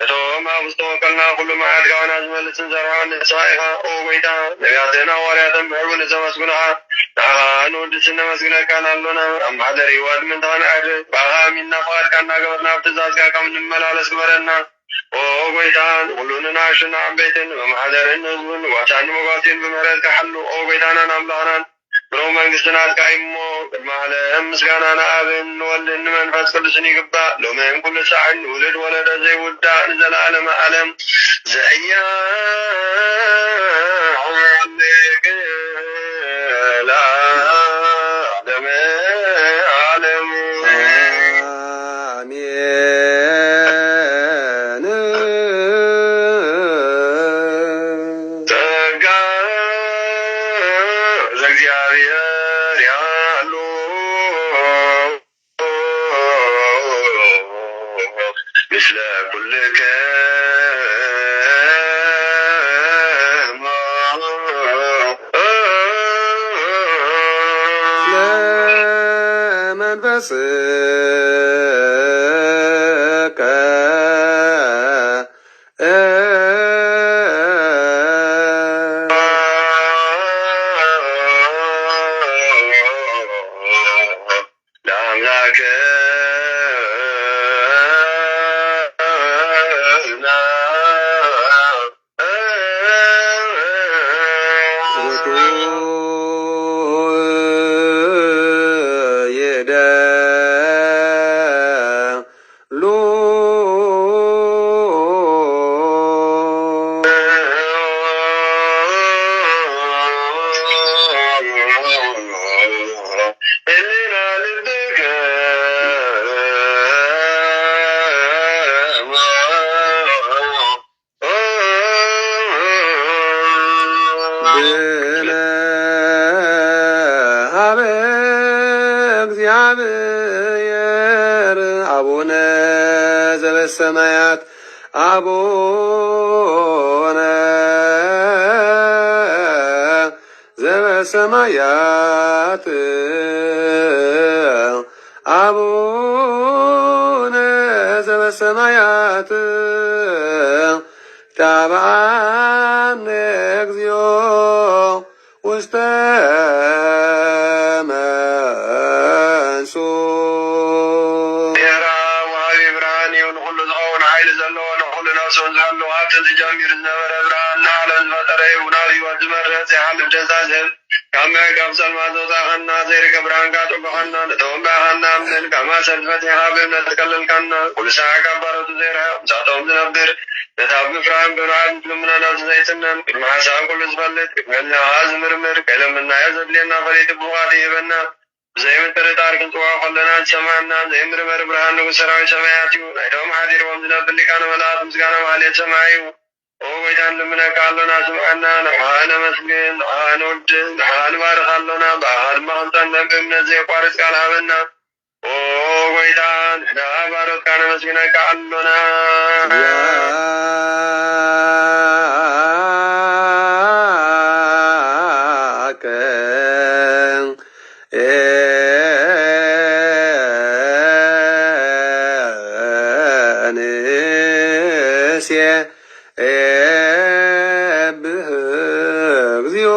እቶም ኣብ ዝተወከልና ኩሉ መዓት ጋውና ዝመልስን ዘርሖን ንስኻ ኦ ጎይታ ነቢያትን ሃዋርያትን ምዕቡ ንዘመስግኑኻ ንዓኻ ንውድስ ነመስግነካን ኣሎና ኣብ ማሕደር ሂወት ምንተኾነ ዕድ ባኻ ሚና ፍቓድካ እናገበርና ኣብ ትእዛዝካ ከም እንመላለስ ግበረና ኦ ጎይታ ኩሉንን ኣሽን ዓበይትን ብማሕደርን ህዝብን ዋሳን መጓሲን ብምህረትካ ሓሉ ኦ ጎይታናን ኣምላኽናን ብሮም መንግስትናትካ እሞ ቅድመ ዓለም ምስጋና ንኣብን ንወልድን ንመንፈስ ቅዱስን ይግባእ ሎሚን ኩሉ ሰዓን ውልድ ወለደ ዘይውዳእ ንዘለኣለመ ዓለም ዘእያለግላ ዓለመ ዓለም እግዚአብሔር አቡነ ዘበሰማያት አቡነ ዘበሰማያት አቡነ ዘበሰማያት ታብአነ እግዚኦ ውስተ جامير النور أبراهنا على الفترة ونادي وزمرة حال الجزائر كما كمسل ما توضعنا زير كبران كاتو بخنا نتوبعنا من كما سلفتها بنا تكلل كنا كل ساعة كبرت زيرها مساتهم زنبدر نتاب فرام بنعاد لمنا نفس زيتنا كما ساعة كل زبالت كمالنا عازم رمر كلم منا يزد لنا فريد بغادي بنا زي من ترتار كنتوا خلنا سمعنا زي مرمر برهان وسراوي سماياتي نيتهم حاضر ومزنا بلكان ملات مسكانا مالي سمايو او ويدان لمنا قالنا سمعنا نحان مسكين نحان ود نحان بارخ لنا بحال مهمتان بمنا زي قارس قالابنا او ويدان نا بارخ كان مسكين قالنا እግዚኦ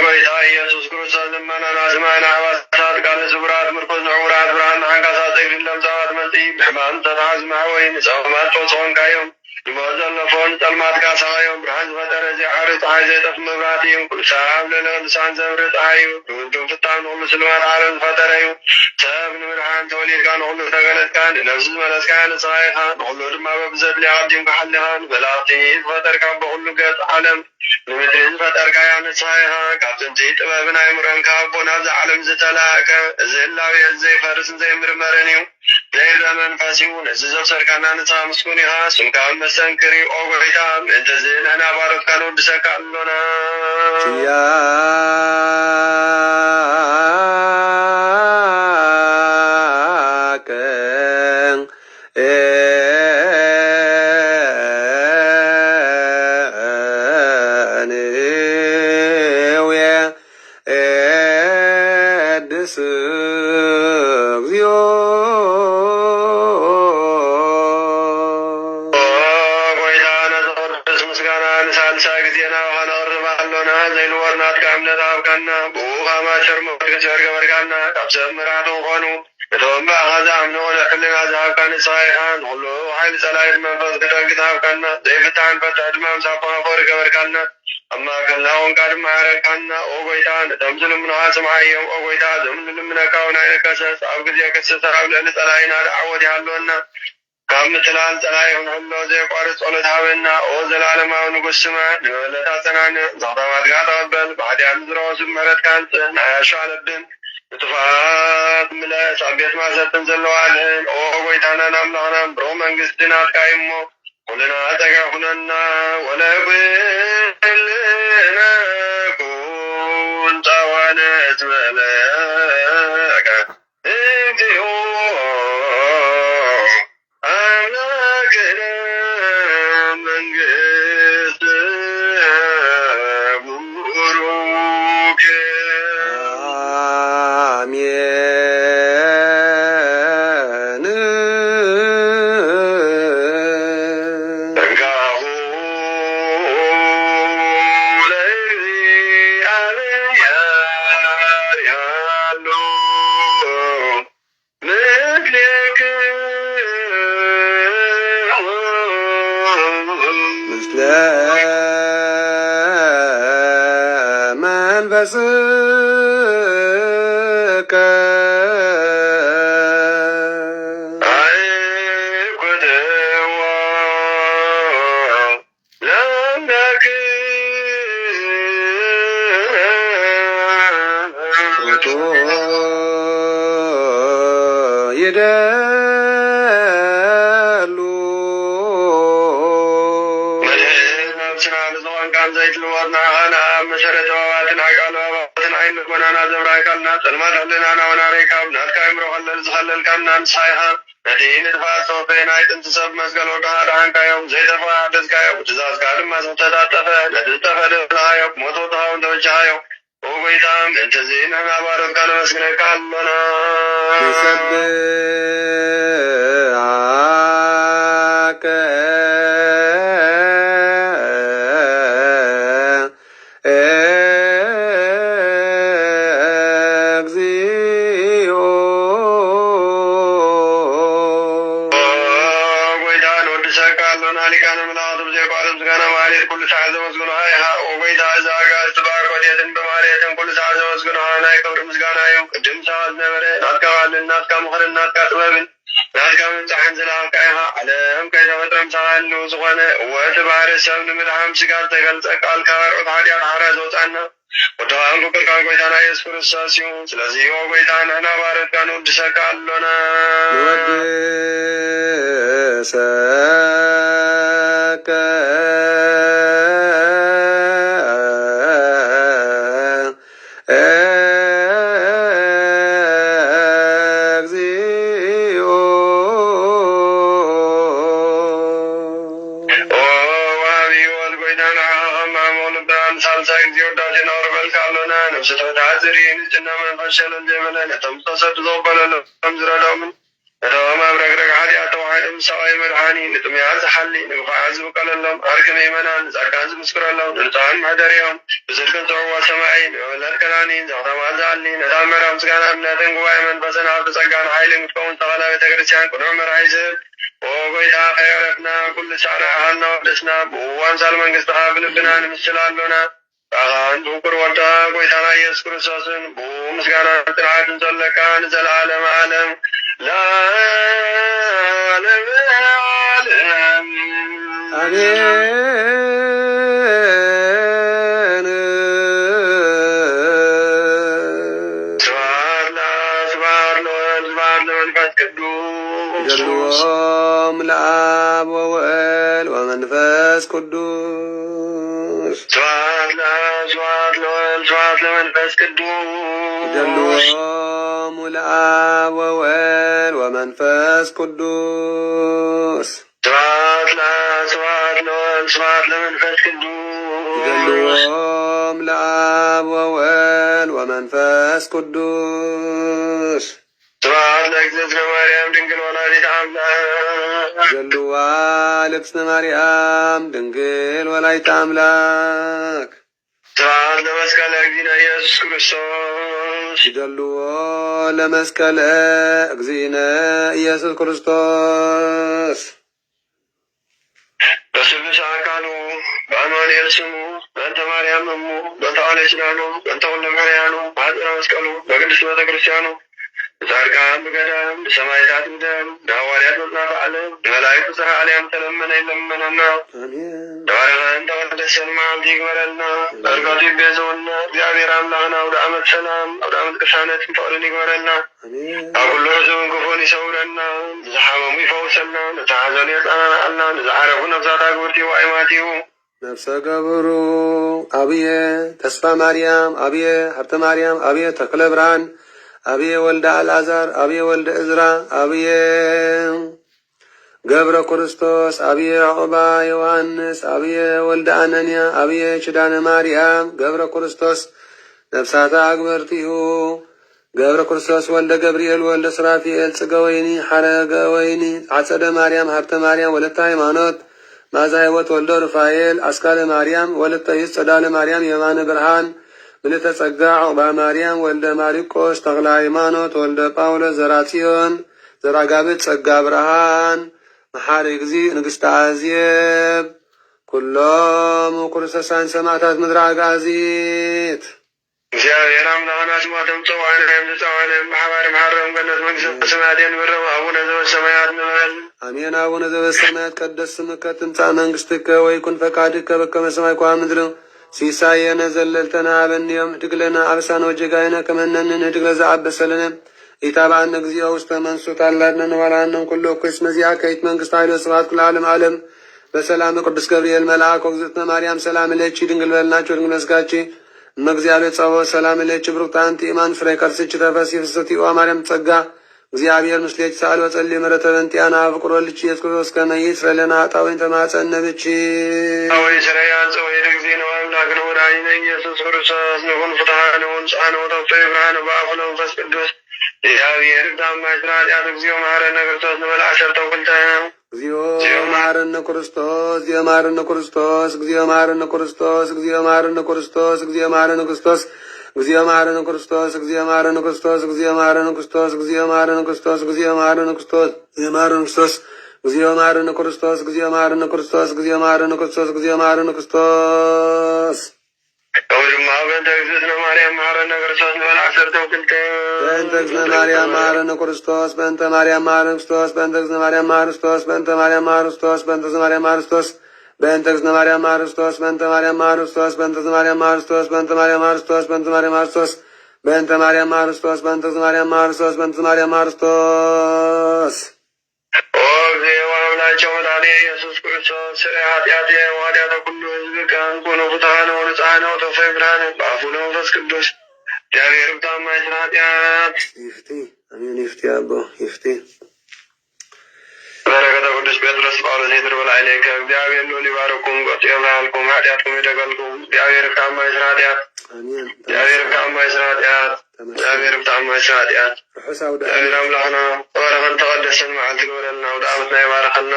ጎይታ ኢየሱስ ክርስቶስ ልመናና ስማይና ሕዋሳት ቃለ ስቡራት ምርኮዝ ንዕውራት ብርሃን ሓንካሳት እግሪ ለምጻባት መጽኢ ብሕማም ተናዝማ ወይ ንጸውማት ተወፅኾንካዮም ይሞት ዘለፎን ጸልማት ካሳዮም ብርሃን ዝፈጠረ ዘይዓሪ ፀሓይ ዘይጠፍ መብራት እዩ ኩሉ ሰብ ለለቅዱሳን ዘብሪ ፀሓይ እዩ ንውልዱም ፍታን ንኩሉ ስልማት ዓለም ዝፈጠረ እዩ ሰብ ንምድሓን ተወሊድካ ንኩሉ ተገለጥካ ንነፍሲ ዝመለስካ ንስኻ ኢኻ ንኩሉ ድማ በብዘድልያ ቀዲምካ ሓሊኻ ንመላእኽቲ ዝፈጠርካ ብኩሉ ገጽ ዓለም ንምድሪ ዝፈጠርካያ ንስኻ ኢኻ ካብ ጥንቲ ጥበብን ኣይምሮንካ ኣቦ ናብዚ ዓለም ዝተላእከ እዚ ህላዌ ዘይፈርስን ዘይምርመርን እዩ ዘይርአ መንፈስ እዩ ነዚ ዘብሰርካና ንስኻ ምስጉን ኢኻ ስምካ መስተንክር ኦ ጎይታ ምእንቲ እዚ ንሕና ባሮትካ ንወድሰካ ኣሎና ሰብ ምራቱ ኾኑ እቶም ብኣኸዛ ኣምንኾነ ሕልና ዝሃብካ ንስኻ ኢኻ ንኩሉ ሓይሊ ጸላኢት መንፈስ ክደግፍ ሃብካና ዘይፍታሕን ፈትሒ ድማ ምሳኻ ፈሪ ገበርካልና ኣብ ማእከልና ኾንካ ድማ ያረካና ኦ ጎይታ ነቶም ዝልምኑኻ ስምዓዮም ኦ ጎይታ እዞም ዝልምነካ እውን ኣይንከሰስ ኣብ ግዜ ክስተ ኣብ ልዕሊ ጸላኢና ደዓወት ይሃለወና ካብ ምትላል ጸላኢ ክንህሎ ዘይቋርፅ ጸሎት ሃበና ኦ ዘለዓለማዊ ንጉስ ስማ ንመበለታ ጸናንዕ ዘኽተማትካ ተቐበል ብሓድያን ዝረወሱ ምሕረትካ አንጽህ ንኣያሻለብን ጥፋት ምለስ ኣብ ቤት ማሰብትን ዘለዋልን ኦ ጎይታናን ኣምላኽናን ብሩህ መንግስቲ ናትካ እሞ ኩልና ፀጋ ኩነና ወለኩልነ ኩን ፃዋነት መለከ እግዚኦ አምላክነ መንግስት ቡሩክ መንፈስከ አይኩትዋ ለአምላክ ሩቶ ይደሉ ነፍስና ንዝኾንካን ዘይትልወጥና ኻና መሰረታዋትን ኣቃልባትን ዓይን ጎናና ዘብራይካልና ጸልማት ኣለናና ወናረይካብ ናትካ እምሮ ኸለል ዝኸለልካና ንስኻ ኢኻ ነቲ ንጥፋት ሶፈይ ናይ ጥንቲ ሰብ መስቀል ወድኻ ድሓንካዮም ዘይተርፋ ሓደዝካዮም ትእዛዝካ ድማ ዝተታጠፈ ነቲ ዝተፈደልካዮም ሞቶ ትኻውን ተበጃኻዮ ኦ ጎይታ ምእንቲ እዚ ንሕና ባሮትካ ነመስግነካ ኣሎና ንሰብዓከ ናትካ ምኽርን ናትካ ጥበብን ናትካ ምንጻሕን ዝለኣካ ኢኻ ዓለም ከይተፈጥረ ምሳኻሉ ዝኾነ እወቲ ባህሪ ሰብ ንምድሓም ስጋ ዝተገልጸ ቃልካ ርዑት ሓጢኣት ሓረ ዘውፃና ወድኻን ክብርካ ጎይታና ኢየሱስ ክርስቶስ እዩ ስለዚ ኦ ጎይታ ንሕና ባሮትካ ንወድሰካ ኣሎና ንወድሰከ ነቶም ዝተሰዱ ዘበለሎም ዝረዶምን ነቶም ኣብ ረግረግ ሓጢኣት ተዋሂ ምሳዊ መድኃኒ ንጥምያ ዝሓሊ ንምኽዓ ዝብቀለሎም ኣርክመ ይመናን ጻድቃን ዝምስክረሎም ንንጹሃን ማሕደርዮም ብጽድቅን ጽውዋ ሰማይ ንመበለት ከላኒ ዘኽተማ ዝኣሊ ነታ መራ ምስጋና እምነትን ጉባኤ መንፈስን ኣብቲ ጸጋን ሓይልን ክትከውን ተኸላ ቤተ ክርስቲያን ቅኑዕ መርሒ ዝህብ ጎይታ ከየረፍና ኩሉ ሻዕና ኣሃልና ወደስና ብእዋን ሳል መንግሥትኻ ብልብና ንምስል ኣሎና ካኻን ብኩር ወልድኻ ጎይታና ኢየሱስ ክርስቶስን ብምስጋና ጥንዓትን ዘለካ ንዘለዓለመ ዓለም ለዓለመ ዓለም አሜን። ስብሐት ለአብ ስብሐት ለወልድ ስብሐት ለመንፈስ ቅዱስ ይደልዎም ለአብ ወወልድ ወመንፈስ ቅዱስ ስብሐት ለአብ ስብሐት ለወልድ ስብሐት ለመንፈስ ቅዱስ ይደልዎም ለአብ ወወልድ ወመንፈስ ቅዱስ ስብሐት ለአብ ስብሐት ለወልድ ስብሐት ለመንፈስ ቅዱስ ይደልዎም ለአብ ወወልድ ወመንፈስ ቅዱስ ስብሐት ለእግዝእትነ ማርያም ድንግል ወላዲተ አምላክ ይደልዋ ለእግዝእትነ ማርያም ድንግል ወላዲተ አምላክ ስብሐት ለመስቀለ እግዚእነ ኢየሱስ ክርስቶስ ይደልዎ ለመስቀለ እግዚእነ ኢየሱስ ክርስቶስ በስሉስ አካሉ በአማኑኤል ስሙ በእንተ ማርያም እሙ በእንተ ቃለ ኪዳኑ በእንተ ኩሉ መርያኑ በሐፀረ መስቀሉ በቅድስት ቤተ ክርስቲያኑ በጻድቃን በገዳም በሰማዕታት በደም በሐዋርያት መጽናፈ ዓለም በመላእክት ጽርሐ አርያም ተለመነ ይለመነና ተባረከን ተቀደሰን መዓልቲ ይግበረልና በረከቱ ይቤዘውና እግዚአብሔር አምላክና አውደ ዓመት ሰላም አውደ ዓመት ቅሳነትን ፈቅድን ይግበረልና ኣብ ኩሉ ሕዝብን ክፉን ይሰውረና ንዝሓመሙ ይፈውሰና ንዝሓዘኑ የጽናንዓልና ንዝዓረፉ ነፍሳት ኣግብርቲ ዋእማቲሁ ነፍሰ ገብሩ አብየ ተስፋ ማርያም አብየ ሀብተ ማርያም አብየ ተክለ ብርሃን አብየ ወልደ አልዓዛር አብየ ወልደ እዝራ አብየ ገብረ ክርስቶስ አብየ ያዕቆባ ዮሐንስ አብየ ወልደ አነንያ አብየ ኪዳነ ማርያም ገብረ ክርስቶስ ነፍሳተ አግበርቲሁ ገብረ ክርስቶስ ወልደ ገብርኤል ወልደ ስራፊኤል ጽገ ወይኒ ሐረገ ወይኒ አጸደ ማርያም ሀብተ ማርያም ወለተ ሃይማኖት ማዛ ሕይወት ወልደ ሩፋኤል አስካለ ማርያም ወለተ ይስ ጸዳለ ማርያም የማነ ብርሃን ምልዕተ ጸጋ ዕቁባ ማርያም ወልደ ማሪቆስ ተክለ ሃይማኖት ወልደ ጳውሎስ ዘራጽዮን ዘራጋብት ጸጋ ብርሃን መሐሪ እግዚእ ንግሥተ አዜብ ኩሎም ክርስቶሳን ሰማዕታት ምድረ አጋዚት እግዚአብሔር አምላክና ስማቶም ጽዋዕን ሃይም ዝጸዋዕን ማሕባር መሓረም ገነት መንግሥተ ሰማያት የንብረም አቡነ ዘበሰማያት ንበል አሜን። አቡነ ዘበሰማያት ቀደስ ስምከ ትምጻእ መንግሥትከ ወይኩን ፈቃድከ በከመ በሰማይ ከመ በምድር ሲሳየነ ዘለልተና ሀበነ ዮም ህድግ ለነ አበሳነ ወጌጋየነ ከመ ንሕነኒ ንህድግ ለዘአበሰ ለነ ኢታብአነ እግዚኦ ውስተ መንሱት አላድነን ወላድነን ኩሎ እኩይ እስመ ዚአከ ይእቲ መንግሥት ኃይል ወስብሐት ለዓለመ ዓለም በሰላም ቅዱስ ገብርኤል መልአክ ወእግዝእትነ ማርያም ሰላም ለኪ ድንግል በልናችሁ ድንግል መስጋቺ እመ እግዚአብሔር ጸባኦት ሰላም ለኪ ብሩክት አንቲ እማን ፍሬ ከርሥኪ ተፈሥሒ ፍስሕቲ ኦ ማርያም ጸጋ እግዚአብሔር ምስሌኪ ሳል ወጸልይ ምሕረተ በእንቲአነ ፍቁር ወልድኪ ኢየሱስ ክርስቶስ ከመ ይስረይ ለነ ኃጣውኢነ ተማፀነ ብኪ ወይ ስረያ ጽወይ እግዚእነ ወአምላክነ ወመድኃኒነ ኢየሱስ ክርስቶስ ንኩን ፍትሐነ ወንጽሐነ ወተውፊቅ ብርሃነ በአፉ ለመንፈስ ቅዱስ እግዚአብሔር ዳማይ ስራጢአት እግዚኦ መሐረነ ክርስቶስ ንበል 12 እግዚኦ መሐረነ ክርስቶስ እግዚኦ መሐረነ ክርስቶስ እግዚኦ መሐረነ ክርስቶስ እግዚኦ መሐረነ ክርስቶስ እግዚኦ መሐረነ ክርስቶስ እግዚኦ መሐረነ ክርስቶስ እግዚኦ መሐረነ ክርስቶስ እግዚኦ መሐረነ ክርስቶስ እግዚኦ መሐረነ ክርስቶስ እግዚኦ መሐረነ ክርስቶስ እግዚኦ መሐረነ ክርስቶስ እግዚኦ መሐረነ ክርስቶስ እግዚኦ መሐረነ ክርስቶስ እግዚኦ መሐረነ ክርስቶስ እግዚኦ መሐረነ ክርስቶስ ወድማ በእንተ እግዝእትነ ማርያም መሐረነ ክርስቶስ ንበል 12 በእንተ እግዝእትነ ማርያም መሐረነ ክርስቶስ በእንተ ማርያም መሐረነ ክርስቶስ በእንተ እግዝእትነ ማርያም መሐረነ ክርስቶስ በእንተ ማርያም መሐረነ ክርስቶስ በእንተ እግዝእትነ ማርያም መሐረነ ክርስቶስ በእንተ እግዝእትነ ማርያም መሐረነ ክርስቶስ በእንተ ማርያም መሐረነ ክርስቶስ በእንተ እግዝእትነ ማርያም መሐረነ ክርስቶስ በእንተ ማርያም መሐረነ ክርስቶስ በእንተ ማርያም መሐረነ ክርስቶስ በእንተ ማርያም መሐረነ ክርስቶስ በእንተ እግዝእትነ ማርያም መሐረነ ክርስቶስ በእንተ ማርያም መሐረነ ክርስቶስ ኦ እግዚኦ አምላቸው መድኃኔ ኢየሱስ ክርስቶስ ስርየ ኃጢአቴ ወኃጢአተ ኩሉ ሕዝብ ከንኩኑ ፍትሐነ ወንጽሐነ ወተውፊቅ ብርሃነ በአፉ ለመንፈስ ቅዱስ እግዚአብሔር ታማኝ ስለ ኃጢአት ይፍቲ አሜን። ይፍቲ አቦ ይፍቲ በረከተ ቅዱስ ጴጥሮስ ጳውሎስ ይድር በላዕሌከ እግዚአብሔር ሎ ሊባረኩም ቆጽ የብርሃልኩም ኃጢአትኩም ይደገልኩም እግዚአብሔር ታማኝ ስለ ኃጢአት አሜን። እግዚአብሔር ታማኝ ስለ ኃጢአት እግዚአብሔር ታማኝ ስለ ኃጢአት ርሑስ አውደ እግዚአብሔር አምላክና ተባረከን ተቀደሰን መዓልቲ ግበረልና ወደ ዓመትና ይባረክ ይባርኸልና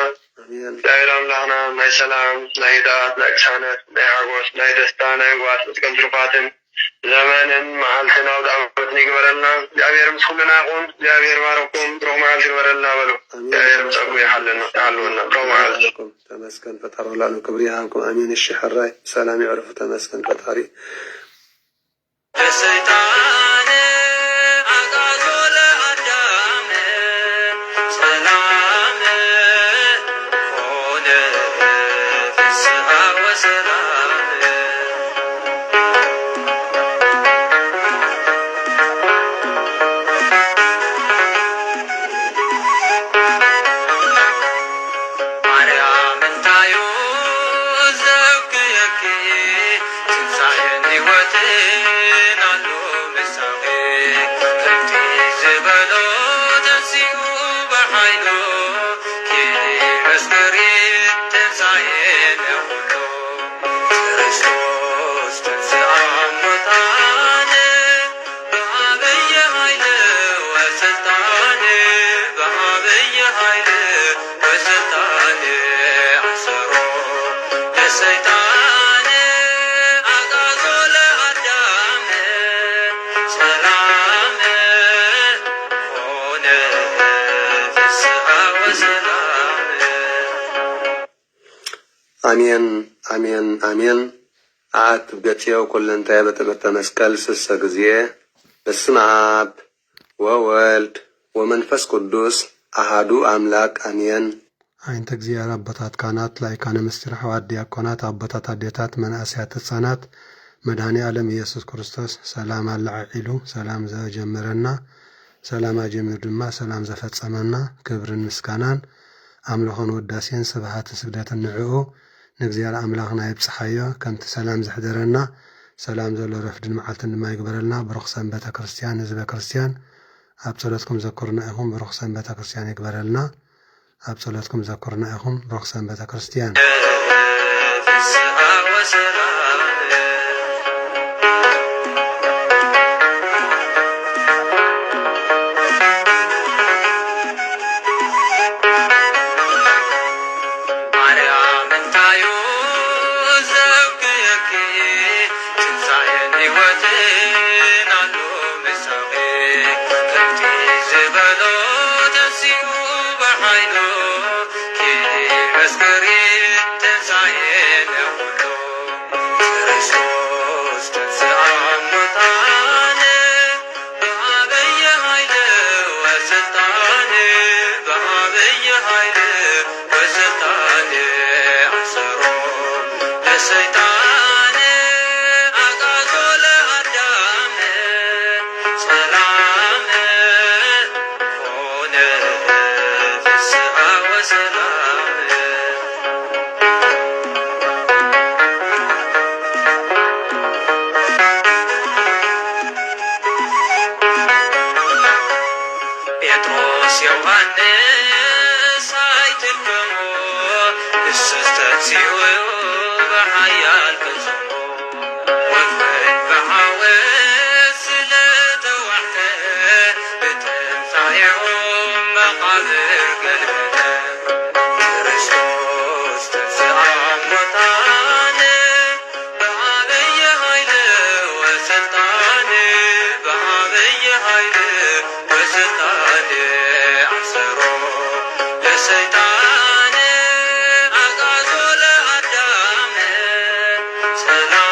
እግዚአብሔር ኣምላኽና ናይ ሰላም ናይ ህድኣት ናይ ቅሳነት ናይ ሓጎስ ናይ ደስታ ናይ ምግባር ፍጥቅን ትሩፋትን ዘመንን መዓልትን ኣውደ ዓመትን ይግበረልና። እግዚአብሔር ምስ ኩልና ይኹን። እግዚአብሔር ባረኩም ብሩኽ መዓልቲ ይግበረልና በሉ። እግዚአብሔር ምፀጉ ይሓልወና ብሩኽ መዓልቲ ተመስገን ፈጣሪ ላሉ ክብሪ ይሃብኩም። አሜን። እሺ ሕራይ ሰላም ይዕርፉ። ተመስገን ፈጣሪ ለሰይጣን አጋዞ ለአዳም ሰላም ሆነ ፍስሐ ወሰላም ማርያም እንታዩ ዘውክየኪ ትንሣኤን ሕይወትን አሉ ምሳሌ ከምቲ ዝበሎ ተንሥኡ በኃይሉ ኪመስክሪ ትንሣኤን የኩሉ ክርስቶስ ትንሥአ እሙታን በዓብይ ኃይል ወስልጣን በዓብይ ኃይል ወስልጣን አሰሮ ለሰይጣን አጋዞ ለአዳም ሰላም ሆነ ፍስሐ ወሰላም አሜን አሜን አሜን። አት ገጽየው ኩለንታይ በትምህርተ መስቀል ስሰ ጊዜ በስመ አብ ወወልድ ወመንፈስ ቅዱስ አሃዱ አምላክ አሜን። አይንተ እግዚአብሔር አባታት ካህናት ላይካነ ምስጢር ሐዋርያት ዲያቆናት አባታት አዴታት መናእስያት ሕፃናት መድኃኔ ዓለም ኢየሱስ ክርስቶስ ሰላም አላዒሉ ሰላም ዘጀመረና ሰላም አጀሚሩ ድማ ሰላም ዘፈጸመና ክብርን ምስጋናን አምልኾን ወዳሴን ስብሃትን ስግደትን ንዕኡ ንእግዚአብሔር አምላኽና ይብፅሓዮ ከምቲ ሰላም ዝሕደረና ሰላም ዘሎ ረፍድን መዓልትን ድማ ይግበረልና። ብሩኽ ሰንበተ ክርስቲያን ህዝበ ክርስቲያን ኣብ ጸሎትኩም ዘክሩና ኢኹም። ብሩኽ ሰንበተ ክርስቲያን ይግበረልና። ኣብ ጸሎትኩም ዘክሩና ኢኹም። ብሩኽ ሰንበተ ክርስቲያን ፍስሐ ወሰላም ማርያም እንታዩ ዘውክየኪ ትንሣኤን ሕይወትን አሉ ምሳሌ ከምቲ ዝበሎ ተንሥኡ በኃይሉ ኪመስክሪ ትንሣኤን የኩሉ ክርስቶስ ትንሥአ እሙታን በዓብይ ኃይል ወስልጣን በዓብይ ኃይል ወስልጣን አሰሮ ለሰይጣን አጋዞ ለአዳም ሰላም ሆነ ፍስሐ ወሰላም ጴጥሮስ ዮሐንስ አይትልከሙ ንሱስ ተንሥኡ በኃያል ፈጽሞ ወፍን በሐወስ ስለተዋሕደ በትንሣኤኦም መቃብር ገልበጠ ክርስቶስ ትንሥአ እሙታን በዓብይ ኃይል ወስልጣን በዓብይ ኃይል ወስልጣን አሰሮ ለሰይጣን አጋዞ ለአዳም ሰላም